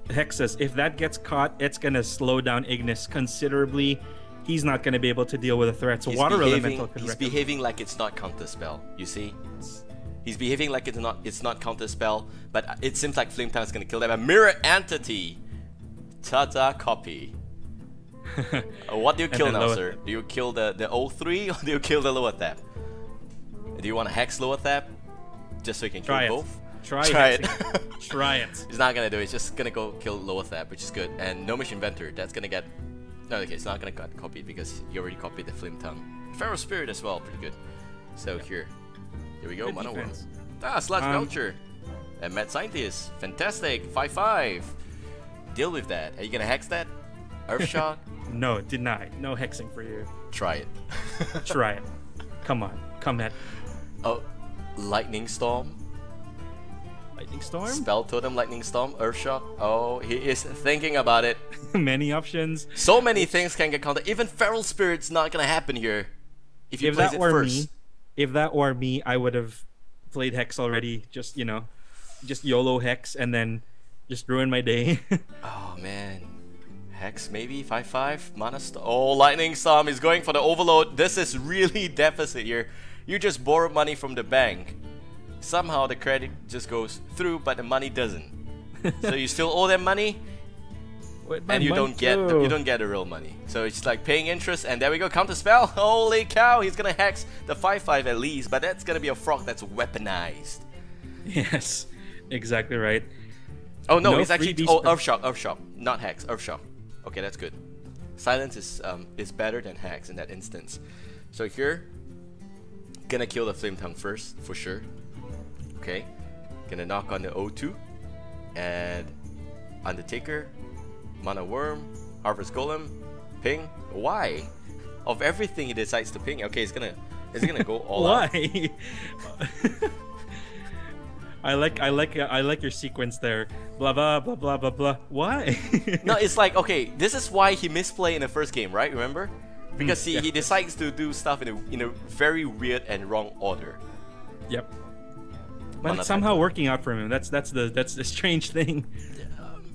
hexes. If that gets caught, it's gonna slow down Ignis considerably. He's not gonna be able to deal with a threat. So Water Elemental could he's behaving like it's not Counter Spell. You see, he's behaving like it's not Counter Spell. But it seems like Flame Time is gonna kill that. But Mirror Entity, Tata copy. What do you kill now, sir? Do you kill the 0-3 or do you kill the Lower Thap? Do you want to hex Lower Thap just so you can kill both? Try it. Try it. He's not gonna do it. He's just gonna go kill Lower Thap, which is good. And Gnomish Inventor, that's gonna get. No, okay, it's not gonna get copied because he already copied the Flame Tongue. Pharaoh Spirit as well, pretty good. So here we go. Mono World. Sludge Belcher and Mad Scientist, fantastic. 5/5. Deal with that. Are you gonna hex that? Earthshock? No, denied. No hexing for you. Try it. Try it. Come on, come at. Oh, Lightning Storm. Lightning Storm? Spell Totem, Lightning Storm, Earthshock. Oh, he is thinking about it. Many options. So many things can get countered. Even Feral Spirit's not gonna happen here. If you plays it first. If that were me, I would have played Hex already. Just just YOLO Hex and then just ruin my day. Oh man. Hex maybe 5/5 Mana Storm. Oh, Lightning Storm is going for the Overload. This is really deficit here. You just borrow money from the bank. Somehow the credit just goes through, but the money doesn't. So you still owe them money, and you don't get the real money. So it's like paying interest, and there we go, counter spell. Holy cow, he's gonna hex the 5/5 at least, but that's gonna be a frog that's weaponized. Yes, exactly right. Oh no, it's actually Earthshock, not hex, Earthshock. Okay, that's good. Silence is better than hex in that instance. So here, gonna kill the Flame Tongue first for sure. Okay, gonna knock on the O2 and Undertaker, Mana Worm, Harvest Golem, ping. Why? Of everything he decides to ping. Okay, it's gonna go all out. Why? I like your sequence there. Blah blah blah blah blah blah. Why? No, it's like, okay, this is why he misplayed in the first game, right? Remember? Because he decides to do stuff in a very weird and wrong order. Yep. But it's somehow working out for him. That's the strange thing.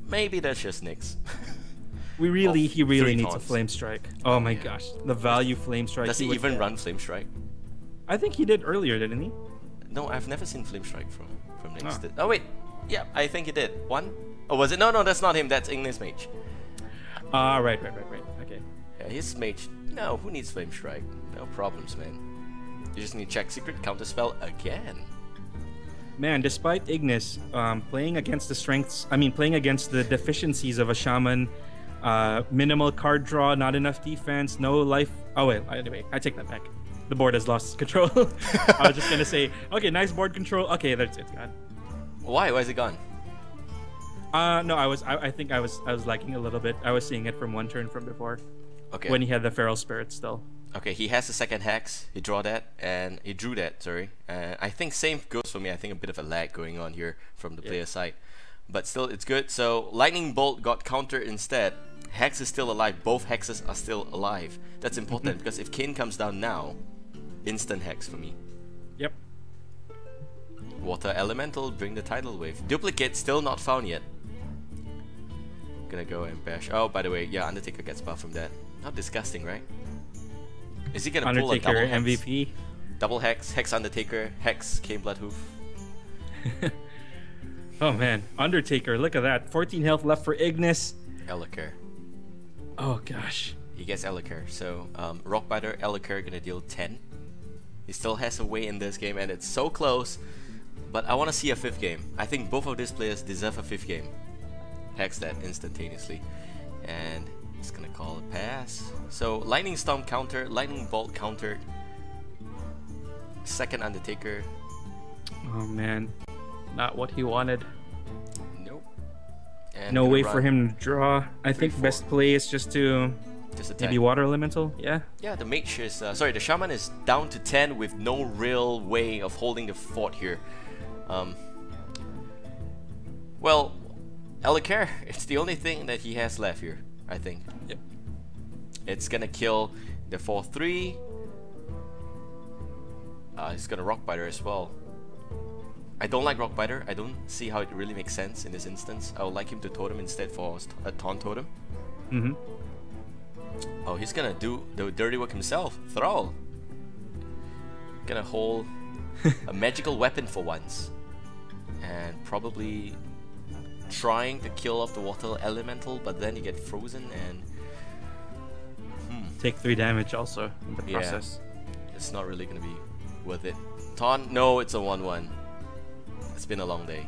Maybe that's just Nyx. He really needs taunts. a Flame Strike. Oh my gosh, the value Flame Strike. Does he even run Flame Strike? I think he did earlier, didn't he? No, I've never seen Flame Strike from Nyx. Oh wait, yeah, I think he did. One? Oh, was it? No, that's not him. That's Ignis Mage. Right. Okay. Yeah, his Mage. No, who needs Flame Strike? No problems, man. You just need check secret, counter spell again. Man, despite Ignis playing against the deficiencies of a shaman, minimal card draw, not enough defense, no life. Oh wait, anyway, I take that back. The board has lost control. I was just gonna say, okay, nice board control. Okay, it's gone. Why? Why is it gone? No, I think I was lagging a little bit. I was seeing it from one turn from before. Okay. When he had the Feral Spirit still. Okay, he has the second hex. He drew that, and he drew that. Sorry. I think same goes for me. I think a bit of a lag going on here from the player side, but still it's good. So Lightning Bolt got countered instead. Hex is still alive. Both hexes are still alive. That's important because if Kane comes down now, instant hex for me. Yep. Water Elemental, bring the tidal wave. Duplicate still not found yet. Gonna go and bash. Oh, by the way, yeah, Undertaker gets buff from that. How disgusting, right? Is he gonna pull a double hex? MVP? Double hex, hex Undertaker, hex Kane Bloodhoof. Oh man, Undertaker, look at that. 14 health left for Ignis. Ellicare. Oh gosh. He gets Ellicare. So Rockbiter, Ellicare gonna deal 10. He still has a way in this game, and it's so close. But I want to see a 5th game. I think both of these players deserve a 5th game. Hex that instantaneously. And it's gonna call a pass. So Lightning Storm counter, Lightning Bolt countered. Second Undertaker. Oh man, not what he wanted. Nope. And no way for him to draw. I think 3/4. best play is just to maybe Water Elemental. Yeah. Yeah, the mage is the shaman is down to 10 with no real way of holding the fort here. Well, Ellicare, it's the only thing that he has left here, I think. Yep. It's gonna kill the 4/3. It's gonna Rockbiter as well. I don't like Rockbiter. I don't see how it really makes sense in this instance. I would like him to totem instead for a taunt totem. Oh, he's gonna do the dirty work himself. Thrall. Gonna hold a magical weapon for once. And probably trying to kill off the water elemental, but then you get frozen and take 3 damage also in the process. It's not really gonna be worth it. Taunt? No, it's a 1/1. It's been a long day.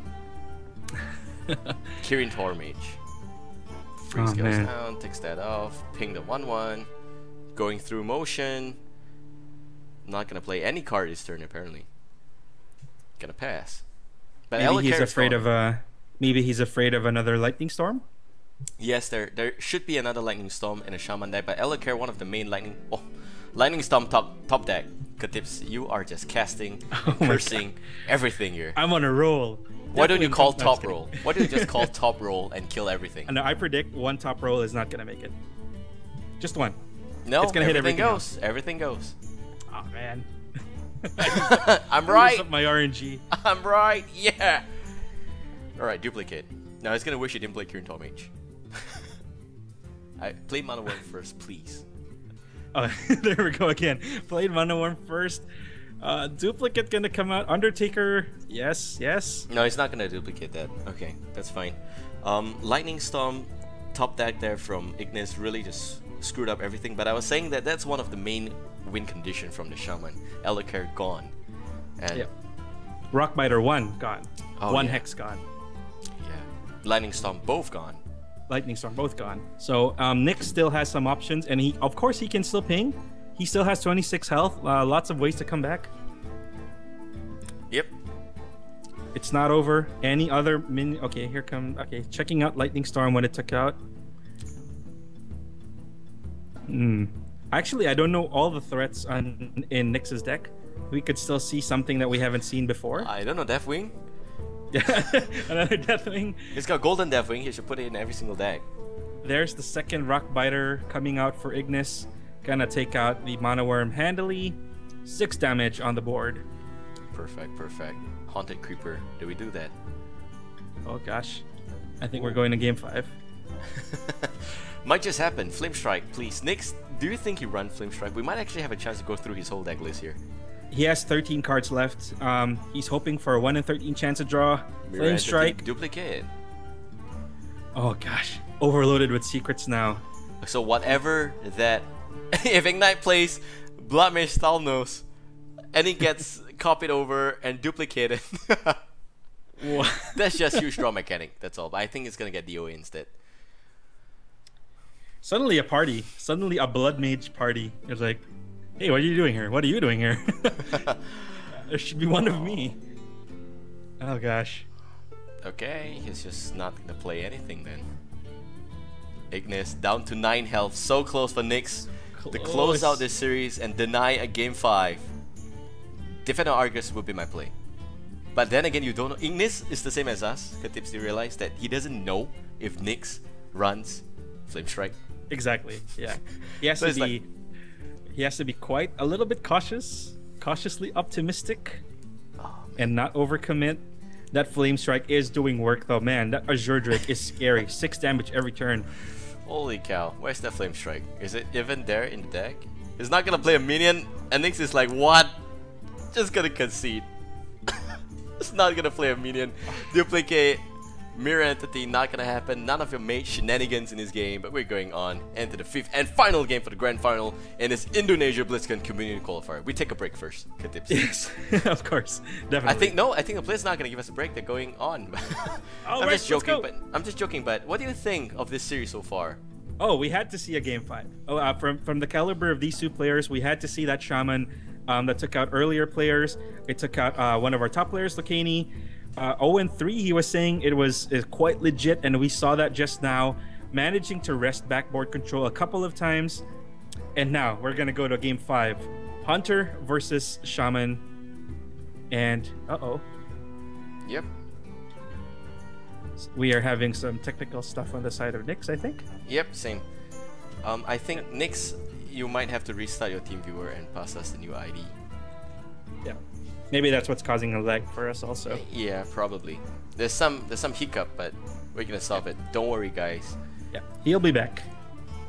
Kirin Tormage. Freeze goes down, takes that off, ping the 1/1, going through motion. Not gonna play any card this turn apparently. Gonna pass. But maybe he's afraid of another Lightning Storm? Yes, there should be another Lightning Storm in a Shaman deck, but Ellicare, one of the main Lightning Storm top deck. Katips, you are just casting, cursing everything here. I'm on a roll. Why don't you call top roll? Why don't you just call top roll and kill everything? And I predict one top roll is not gonna make it. Just one. No, it's gonna hit everything goes. Everything goes. Oh man. I'm right. Up my RNG. I'm right. Yeah. All right, duplicate. Now he's gonna wish he didn't play Kirin Tormage. I play Mana Worm first, please. Oh, there we go again. Played Mana Worm first. Duplicate gonna come out. Undertaker. Yes, yes. No, he's not gonna duplicate that. Okay, that's fine. Lightning Storm, top deck there from Ignis really just screwed up everything. But I was saying that that's one of the main win condition from the Shaman. Eldercare gone. And Yeah. Rockbiter 1 gone. Oh, One yeah. Hex gone. yeah, Lightning Storm both gone. Lightning Storm both gone. So Nick still has some options, and of course he can still ping. He still has 26 health. Lots of ways to come back. Yep. It's not over. Any other minion? Okay, here come. Okay, checking out Lightning Storm when it took out. Actually, I don't know all the threats in Nyx's deck. We could still see something that we haven't seen before. I don't know, Deathwing. Yeah, another Deathwing. He's got Golden Deathwing. He should put it in every single deck. There's the second Rockbiter coming out for Ignis. Gonna take out the Mana Worm handily. 6 damage on the board. Perfect, perfect. Haunted Creeper. Do we do that? Oh gosh. I think we're going to game 5. Might just happen. Flame Strike, please. Nyx, do you think he run Flame Strike? We might actually have a chance to go through his whole deck list here. He has 13 cards left. He's hoping for a 1 in 13 chance to draw. Mirror Flame Entity, Strike. Duplicate. Oh gosh. Overloaded with secrets now. So whatever that... if Ignite plays Blood Mage Stalnos, and he gets copied over and duplicated, What? that's just huge draw mechanic, that's all. But I think it's gonna get DOA instead. Suddenly a party. Suddenly a Blood Mage party. It's like, hey, what are you doing here? What are you doing here? There should be one of me. Oh gosh. Okay, he's just not gonna play anything then. Ignis down to 9 health, so close for Nyx to close out this series and deny a game 5. Defender Argus would be my play. But then again, you don't know. Ignis is the same as us. Katips, you realize that he doesn't know if Nyx runs Flame Strike. Exactly. Yeah. He has So to it's be. He has to be quite a little bit cautiously optimistic, and not overcommit. That Flame Strike is doing work though, man. That Azure Drake is scary. 6 damage every turn. Holy cow, where's that Flame Strike? Is it even there in the deck? He's not gonna play a minion, and Nyx is like, what? Just gonna concede. It's not gonna play a minion. Duplicate. Mirror Entity, not gonna happen. None of your mate shenanigans in this game, but we're going on into the 5th and final game for the grand final in this Indonesia BlizzCon Community Qualifier. We take a break first, Katips. Yes, of course, definitely. I think the player's not gonna give us a break. They're going on. Oh, I'm right, just joking, let's go. I'm just joking. But what do you think of this series so far? Oh, we had to see a game 5. Oh, from the caliber of these two players, we had to see that Shaman that took out earlier players. It took out one of our top players, Lucani. 0-3, he was saying is quite legit, and we saw that just now, managing to wrest backboard control a couple of times. And now we're gonna go to game 5, Hunter versus Shaman. And Yep. we are having some technical stuff on the side of Nyx, I think. Yep. Same. I think Nyx, you might have to restart your team viewer and pass us the new ID. Yeah, maybe that's what's causing a lag for us also. Yeah, probably. There's some hiccup, but we're gonna solve it. Don't worry, guys. Yeah, he'll be back.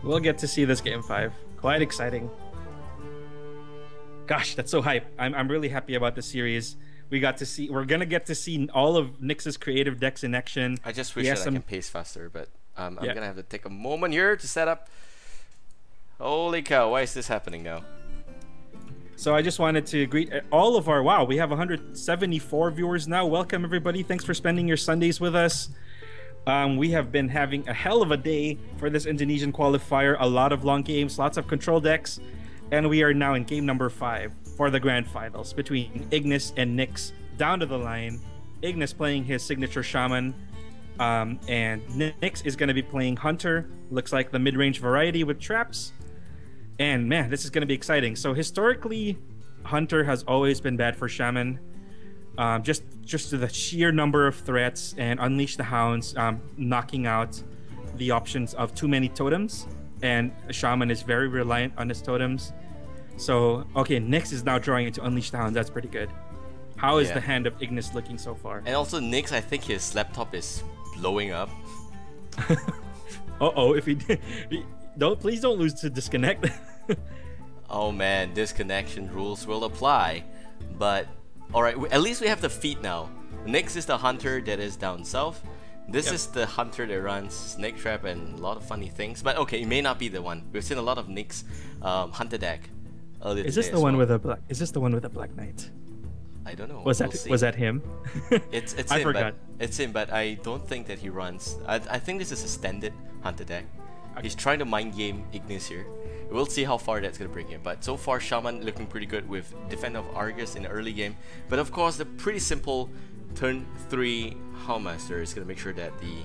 We'll get to see this game 5. Quite exciting. Gosh, that's so hype. I'm really happy about the series. We're gonna get to see all of Nyx's creative decks in action. I just wish that I can pace faster, but I'm Yeah. gonna have to take a moment here to set up. Holy cow, why is this happening now? So I just wanted to greet all of our, wow, we have 174 viewers now. Welcome everybody. Thanks for spending your Sundays with us. We have been having a hell of a day for this Indonesian qualifier. A lot of long games, lots of control decks. And we are now in game number 5 for the grand finals between Ignis and Nyx. Down to the line, Ignis playing his signature Shaman. And Nyx is going to be playing Hunter. Looks like the mid-range variety with traps. And man, this is going to be exciting. So historically, Hunter has always been bad for Shaman. Just to the sheer number of threats and Unleash the Hounds, knocking out the options of too many totems. And Shaman is very reliant on his totems. So, okay, Nyx is now drawing into Unleash the Hounds. That's pretty good. How is the hand of Ignis looking so far? And also Nyx, I think his laptop is blowing up. Uh-oh, if he please don't lose to disconnect. Oh man, disconnection rules will apply. But alright, at least we have the feet now. Nyx is the hunter that is down south. This is the hunter that runs Snake Trap and a lot of funny things. But okay, it may not be the one. We've seen a lot of Nyx hunter deck earlier Is this today the as one well. with a black? Is this the one with a black knight? I don't know. Was we'll that see. was that him? It's I him, forgot. but it's him, but I don't think that he runs. I think this is a standard hunter deck. He's trying to mind game Ignis here. We'll see how far that's gonna bring him. But so far, Shaman looking pretty good with Defender of Argus in the early game. But of course, the pretty simple turn 3 Howmaster is gonna make sure that the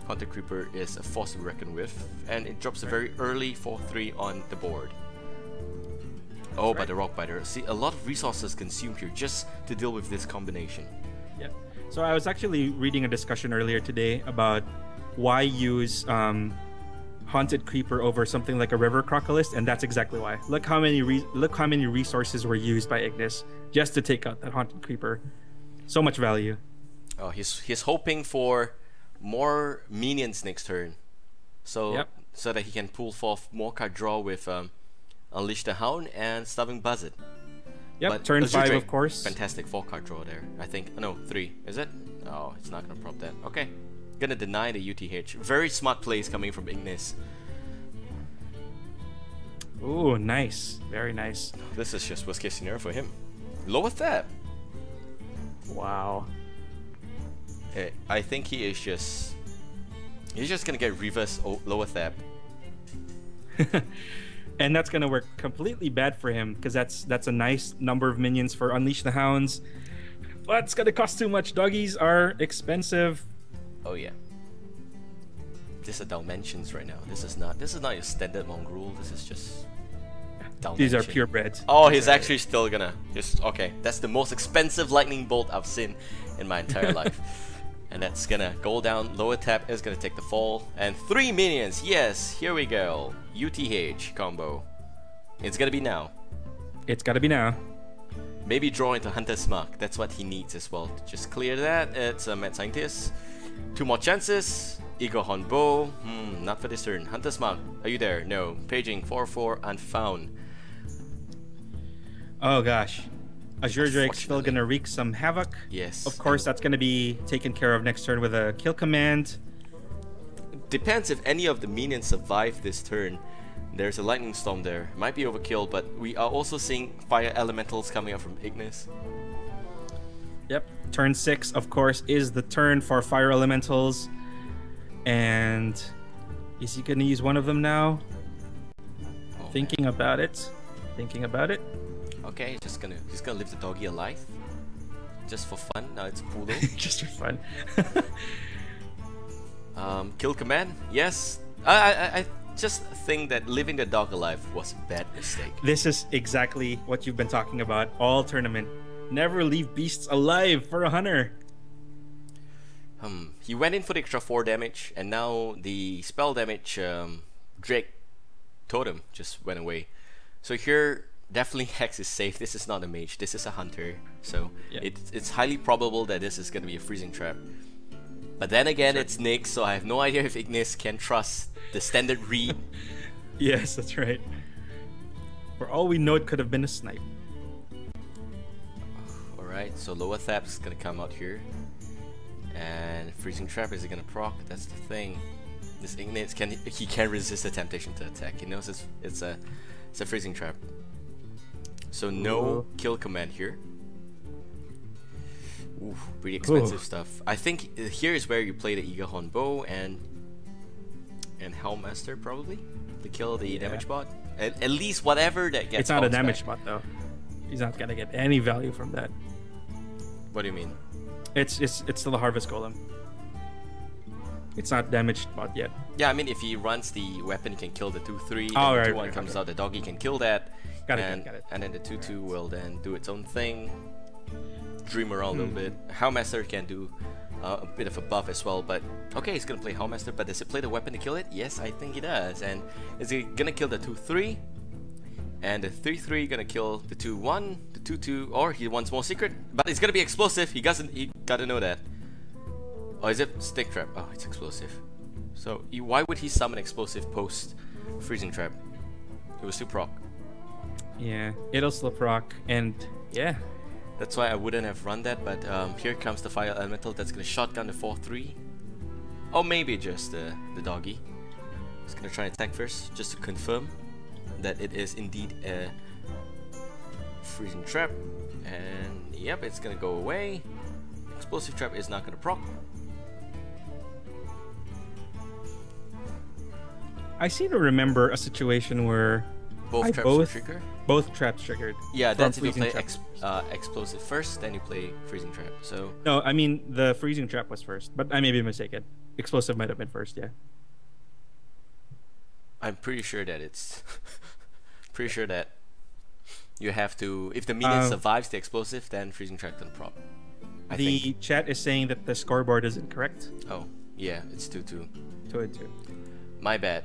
Hunter Creeper is a force to reckon with, and it drops a very early 4/3 on the board. Oh, by the Rock Biter. See, a lot of resources consumed here just to deal with this combination. Yeah. So I was actually reading a discussion earlier today about why use Haunted Creeper over something like a River Crocalist, and that's exactly why. Look how many resources were used by Ignis just to take out that Haunted Creeper. So much value. Oh, he's hoping for more minions next turn, so so that he can pull forth more card draw with Unleash the Hound and Starving Buzzard. Yep, But turn Azure 5 Drake, of course. Fantastic 4 card draw there. I think no 3 is it? Oh, it's not gonna prop that. Okay, gonna deny the UTH. Very smart plays coming from Ignis. Ooh, nice. Very nice. This is just worst case scenario for him. Lower that. Wow. I think he's just gonna get reverse lower thap. And that's gonna work completely bad for him because that's a nice number of minions for Unleash the Hounds. But it's gonna cost too much. Doggies are expensive. Oh yeah. These are Dalmatians right now. This is not your standard mongrel. This is just Dalmatian. These are purebreds. Oh, he's actually still gonna okay. That's the most expensive lightning bolt I've seen in my entire life. And that's gonna go down. Lower tap is gonna take the fall. And 3 minions. Yes, here we go. UTH combo. It's gonna be now. It's gotta be now. Maybe draw into Hunter's Mark. That's what he needs as well. Just clear that. It's a Mad Scientist. 2 more chances. Eagle Horn Bow. Not for this turn. Hunter's Mark. Are you there? No. Paging 4/4 unfound. Oh gosh. Azure Drake's still gonna wreak some havoc. Yes. Of course, that's gonna be taken care of next turn with a kill command. Depends if any of the minions survive this turn. There's a lightning storm there. Might be overkill, but we are also seeing fire elementals coming up from Ignis. Yep. Turn 6, of course, is the turn for fire elementals. And is he gonna use one of them now? Oh, Thinking about it. Okay, he's gonna leave the doggy alive. Just for fun. Now it's Poodle. Just for fun. Kill command. Yes. I just think that leaving the dog alive was a bad mistake. This is exactly what you've been talking about all tournament. Never leave beasts alive for a hunter. He went in for the extra 4 damage, and now the spell damage Drake Totem just went away. So here, definitely Hex is safe. This is not a mage, this is a hunter. So it's highly probable that this is going to be a freezing trap. But then again, it's Nyx, so I have no idea if Ignis can trust the standard read. Yes, that's right. For all we know, it could have been a snipe. Alright, so lower thap is going to come out here. And freezing trap, is it gonna proc? That's the thing. This Ignis he can't resist the temptation to attack. He knows it's a freezing trap. So no kill command here. Ooh, pretty expensive stuff. I think here is where you play the Eagle Horn Bow and Hellmaster probably to kill the damage bot. At least whatever that gets. It's not a bounced damage back. bot though. He's not gonna get any value from that. What do you mean? It's still a Harvest Golem. It's not damaged bot yet. Yeah, I mean if he runs the weapon, he can kill the 2/3. Oh, then right, the 2/1 right, comes right. out, the doggy can kill that. Got and, it. And then the 2/2 will then do its own thing. Dream around a little bit. Hellmaster can do a bit of a buff as well, but okay, he's gonna play Hellmaster, but does it play the weapon to kill it? Yes, I think he does. And is he gonna kill the 2/3? And the 3/3 gonna kill the 2/1, the 2/2, or he wants more secret, but it's gonna be explosive. He gotta know that. Or is it stick trap? Oh, it's explosive. So why would he summon explosive post freezing trap? It was too proc. Yeah, it'll slip rock, and yeah, That's why I wouldn't have run that, but here comes the Fire Elemental that's gonna shotgun the 4-3. Or maybe just the doggy. Just gonna try and attack first, just to confirm that it is indeed a freezing trap. And yep, it's gonna go away. Explosive trap is not gonna proc. I seem to remember a situation where Both traps trigger? Both traps triggered. Yeah, that's if you play traps. explosive first, then you play freezing trap. So No, I mean the freezing trap was first, but I may be mistaken. Explosive might have been first, yeah. I'm pretty sure that it's pretty sure that you have to, if the minion survives the explosive, then freezing trap can prop. The think. chat is saying that the scoreboard is incorrect. Oh, yeah, it's 2-2. 2-2. My bad.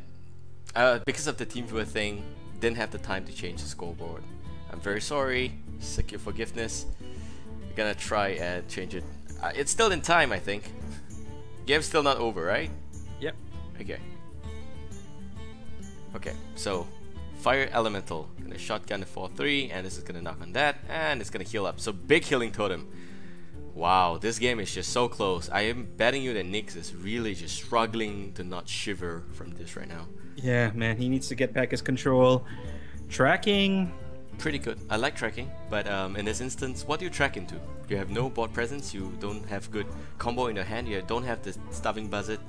Because of the team viewer thing, didn't have the time to change the scoreboard. I'm very sorry. Seek your forgiveness. We're gonna try and change it. It's still in time, I think. Game's still not over, right? Yep. Okay. Okay, so Fire Elemental. Gonna shotgun the 4-3, and this is gonna knock on that, and it's gonna heal up. So big healing totem. Wow, this game is just so close. I am betting you that Nyx is really just struggling to not shiver from this right now. Yeah, man, he needs to get back his control. Tracking. Pretty good. I like tracking, but in this instance, what do you track into? You have no board presence, you don't have good combo in your hand, you don't have the Starving Buzzard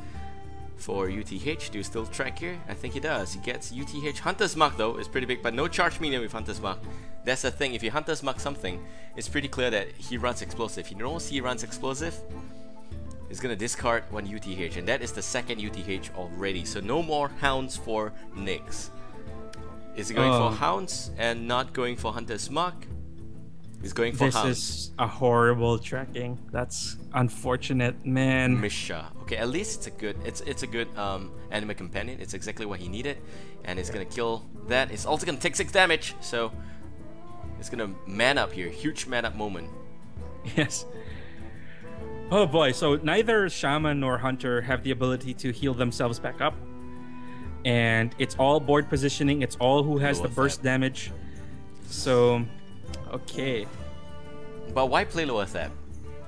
for UTH. Do you still track here? I think he does. He gets UTH. Hunter's Mark though is pretty big, but no charge minion with Hunter's Mark. That's the thing, if you Hunter's Mark something, it's pretty clear that he runs explosive. He knows he runs explosive, he's gonna discard one UTH, and that is the second UTH already. So no more Hounds for Nyx. Is he going for Hounds and not going for Hunter's Mark? He's going for Hounds. This is a horrible tracking. That's unfortunate, man. Misha. Okay, at least it's a good anime companion. It's exactly what he needed, and it's gonna kill that. It's also gonna take 6 damage, so it's gonna man up here. Huge man up moment. Yes. Oh boy, so neither Shaman nor Hunter have the ability to heal themselves back up. And it's all board positioning, it's all who has the burst damage. So, okay. But why play lower thab?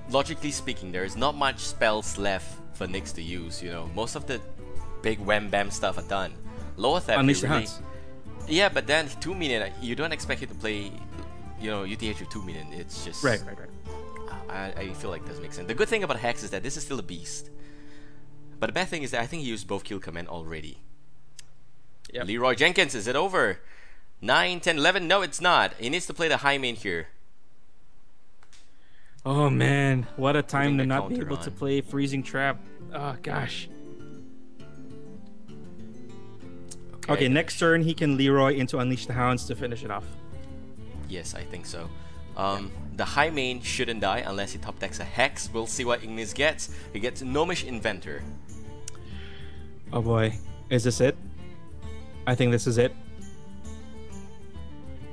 Logically speaking, there is not much spells left for Nyx to use, you know. Most of the big wham bam stuff are done. Lower thab Unleash the really... Hounds. Yeah, but then 2 minion, you don't expect it to play, you know, UTH with 2 minion. It's just... Right. I feel like this makes sense. The good thing about Hex is that this is still a beast. But the bad thing is that I think he used both kill command already. Yep. Leroy Jenkins, is it over? 9, 10, 11? No, it's not. He needs to play the high main here. Oh man, what a time to not be counter able to play Freezing Trap. Oh gosh. Okay, next turn he can Leroy into Unleash the Hounds to finish it off. Yes, I think so. The high main shouldn't die unless he top decks a Hex. We'll see what Ignis gets. He gets Gnomish Inventor. Oh boy, is this it? I think this is it.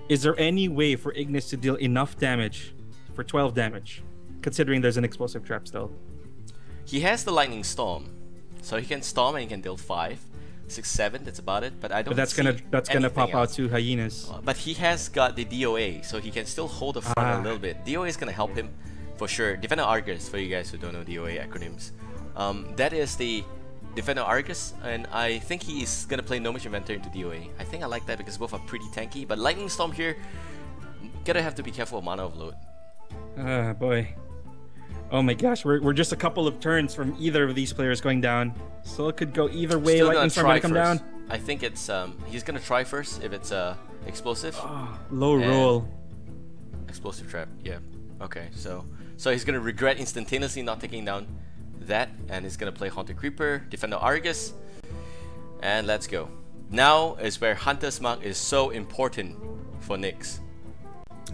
Is there any way for Ignis to deal enough damage for 12 damage, considering there's an explosive trap still? He has the Lightning Storm, so he can storm and he can deal 5, 6, 7. That's about it. But I don't. But that's gonna pop out to Hyenas. But he has got the DOA, so he can still hold the front a little bit. DOA is gonna help him for sure. Defender Argus, for you guys who don't know DOA acronyms, that is the Defender Argus, and I think he is gonna play Gnomish Inventor into DOA. I think I like that because both are pretty tanky. But Lightning Storm here, gotta have to be careful of mana overload. Boy. Oh my gosh, we're just a couple of turns from either of these players going down. So it could go either way. Still Lightning Storm might come down. I think it's he's gonna try first if it's explosive. Low roll. Explosive trap, yeah. Okay, so he's gonna regret instantaneously not taking down that, and he's gonna play Haunted Creeper, Defender Argus, and let's go. Now is where Hunter's Mark is so important for Nyx.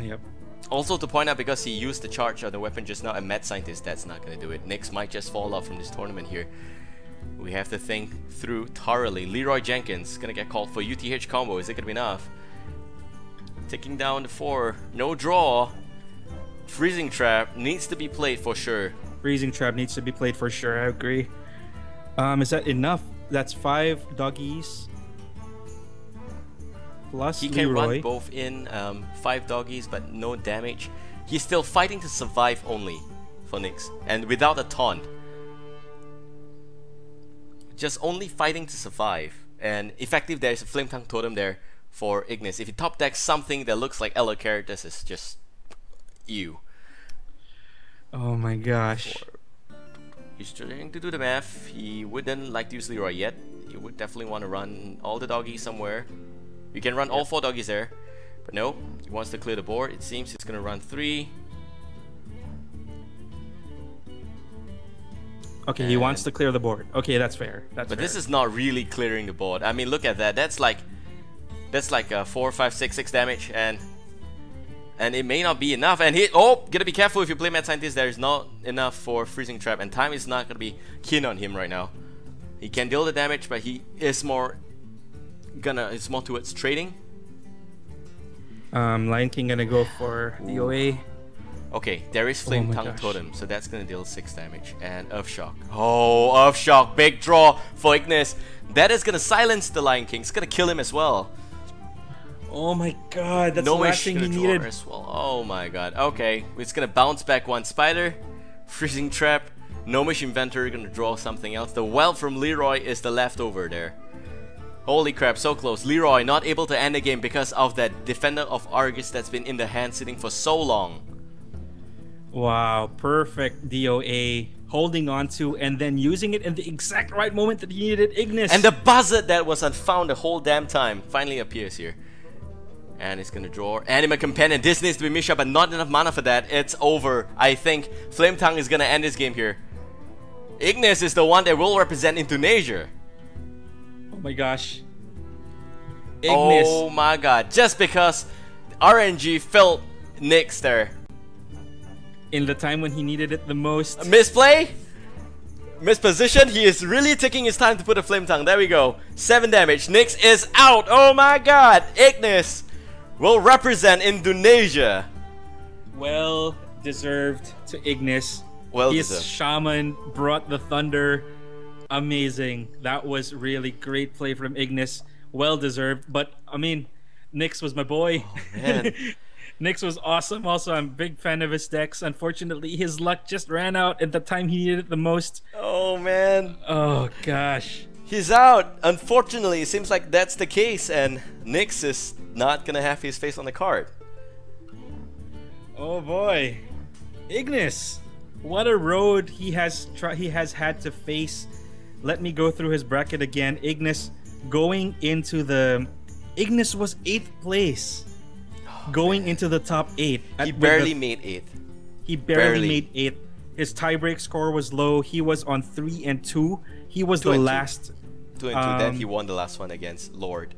Yep. Also to point out, because he used the charge on the weapon just now, a Mad Scientist, that's not gonna do it. Nyx might just fall off from this tournament here. We have to think through thoroughly. Leroy Jenkins gonna get called for UTH combo. Is it gonna be enough? Taking down the 4, no draw. Freezing Trap needs to be played for sure. Freezing Trap needs to be played for sure, I agree. Is that enough? That's 5 doggies. Plus he can Leroy. run both in 5 doggies, but no damage. He's still fighting to survive only for Nyx, and without a taunt. Just only fighting to survive. And effective, there's a Flame Tongue Totem there for Ignis. If he top decks something that looks like Elo characters, it's just ew. Oh my gosh. He's trying to do the math. He wouldn't like to use Leroy yet. He would definitely want to run all the doggies somewhere. You can run all 4 doggies there. But no, he wants to clear the board. It seems he's going to run 3. Okay, he wants to clear the board. Okay, that's fair. But this is not really clearing the board. I mean, look at that. That's like 4, 5, 6, 6 damage, and it may not be enough. And gotta be careful if you play Mad Scientist. There is not enough for Freezing Trap, and time is not gonna be keen on him right now. He can deal the damage, but he is more towards trading. Lion King gonna go for DOA. Okay, there is Flame Tongue Totem, so that's gonna deal 6 damage. And Earth Shock. Oh, Earth Shock, big draw for Ignis. That is gonna silence the Lion King. It's gonna kill him as well. Oh my god, that's the last thing he needed. As well. Oh my god. Okay, it's gonna bounce back 1 Spider. Freezing Trap. Gnomish Inventor gonna draw something else. The Well from Leroy is the leftover there. Holy crap, so close. Leroy not able to end the game because of that Defender of Argus that's been in the hand sitting for so long. Wow, perfect DOA, holding on to and then using it in the exact right moment that he needed Ignis. And the buzzard that was unfound the whole damn time finally appears here. And it's gonna draw Anima Companion. This needs to be Misha, but not enough mana for that. It's over. I think Flame Tongue is gonna end this game here. Ignis is the one that will represent Indonesia. Oh my gosh. Ignis. Oh my god. Just because RNG felt Nyx there. In the time when he needed it the most. Misplay? Misposition? He is really taking his time to put a Flame Tongue. There we go. 7 damage. Nyx is out. Oh my god. Ignis will represent Indonesia. Well deserved to Ignis. Well His deserved. Shaman brought the thunder. Amazing. That was really great play from Ignis. Well deserved. But I mean, Nyx was my boy. Oh, man. Nyx was awesome. Also, I'm a big fan of his decks. Unfortunately, his luck just ran out at the time he needed it the most. Oh man. Oh gosh. He's out. Unfortunately, it seems like that's the case, and Nyx is not gonna have his face on the card. Oh boy. Ignis. What a road he has had to face. Let me go through his bracket again. Ignis going into the... Ignis was 8th place. Going into the top 8. He barely made 8th. He barely made 8th. His tiebreak score was low. He was on 3 and 2. He was the last. 2 and 2. Then he won the last one against Lord.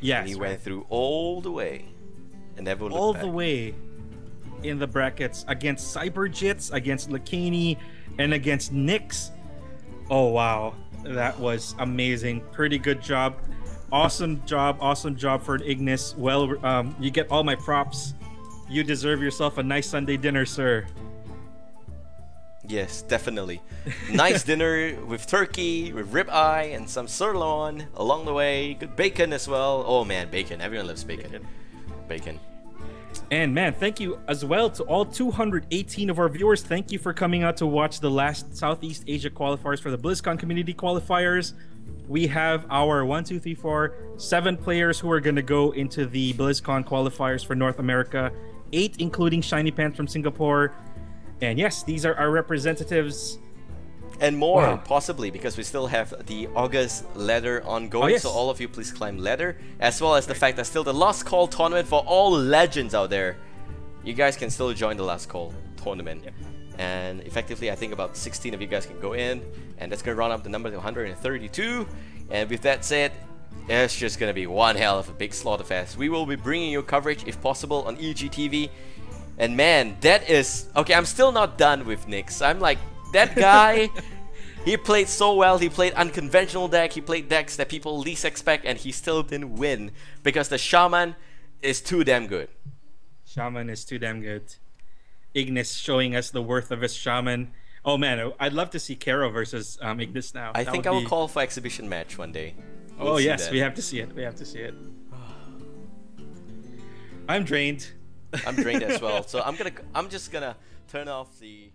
Yes. And he went through all the way. And never looked all back. the way in the brackets against Cyberjits, against Lakini, and against Nyx. Oh wow. That was amazing. Pretty good job. Awesome job for Ignis. Well, you get all my props. You deserve yourself a nice Sunday dinner, sir. Yes, definitely. Nice dinner with turkey, with ribeye, and some sirloin along the way. Good bacon as well. Oh man, bacon. Everyone loves bacon. Bacon. And man, thank you as well to all 218 of our viewers. Thank you for coming out to watch the last Southeast Asia qualifiers for the BlizzCon Community Qualifiers. We have our 7 players who are going to go into the BlizzCon qualifiers for North America. 8 including Shiny Pants from Singapore. And yes, these are our representatives. And more, possibly, because we still have the August ladder ongoing. Oh, yes. So all of you please climb ladder. As well as the fact that still the Last Call tournament for all legends out there. You guys can still join the Last Call tournament. Yep. And effectively, I think about 16 of you guys can go in. And that's going to run up the number to 132. And with that said, it's just going to be one hell of a big slaughterfest. We will be bringing you coverage, if possible, on EGTV. And man, that is... Okay, I'm still not done with Nyx. I'm like, that guy... He played so well. He played unconventional deck. He played decks that people least expect. And he still didn't win. Because the Shaman is too damn good. Shaman is too damn good. Ignis showing us the worth of his Shaman. Oh man, I'd love to see Kero versus Ignis now. I think I will call for exhibition match one day. Oh yes, we have to see it. We have to see it. I'm drained. I'm drained as well. So I'm just gonna turn off the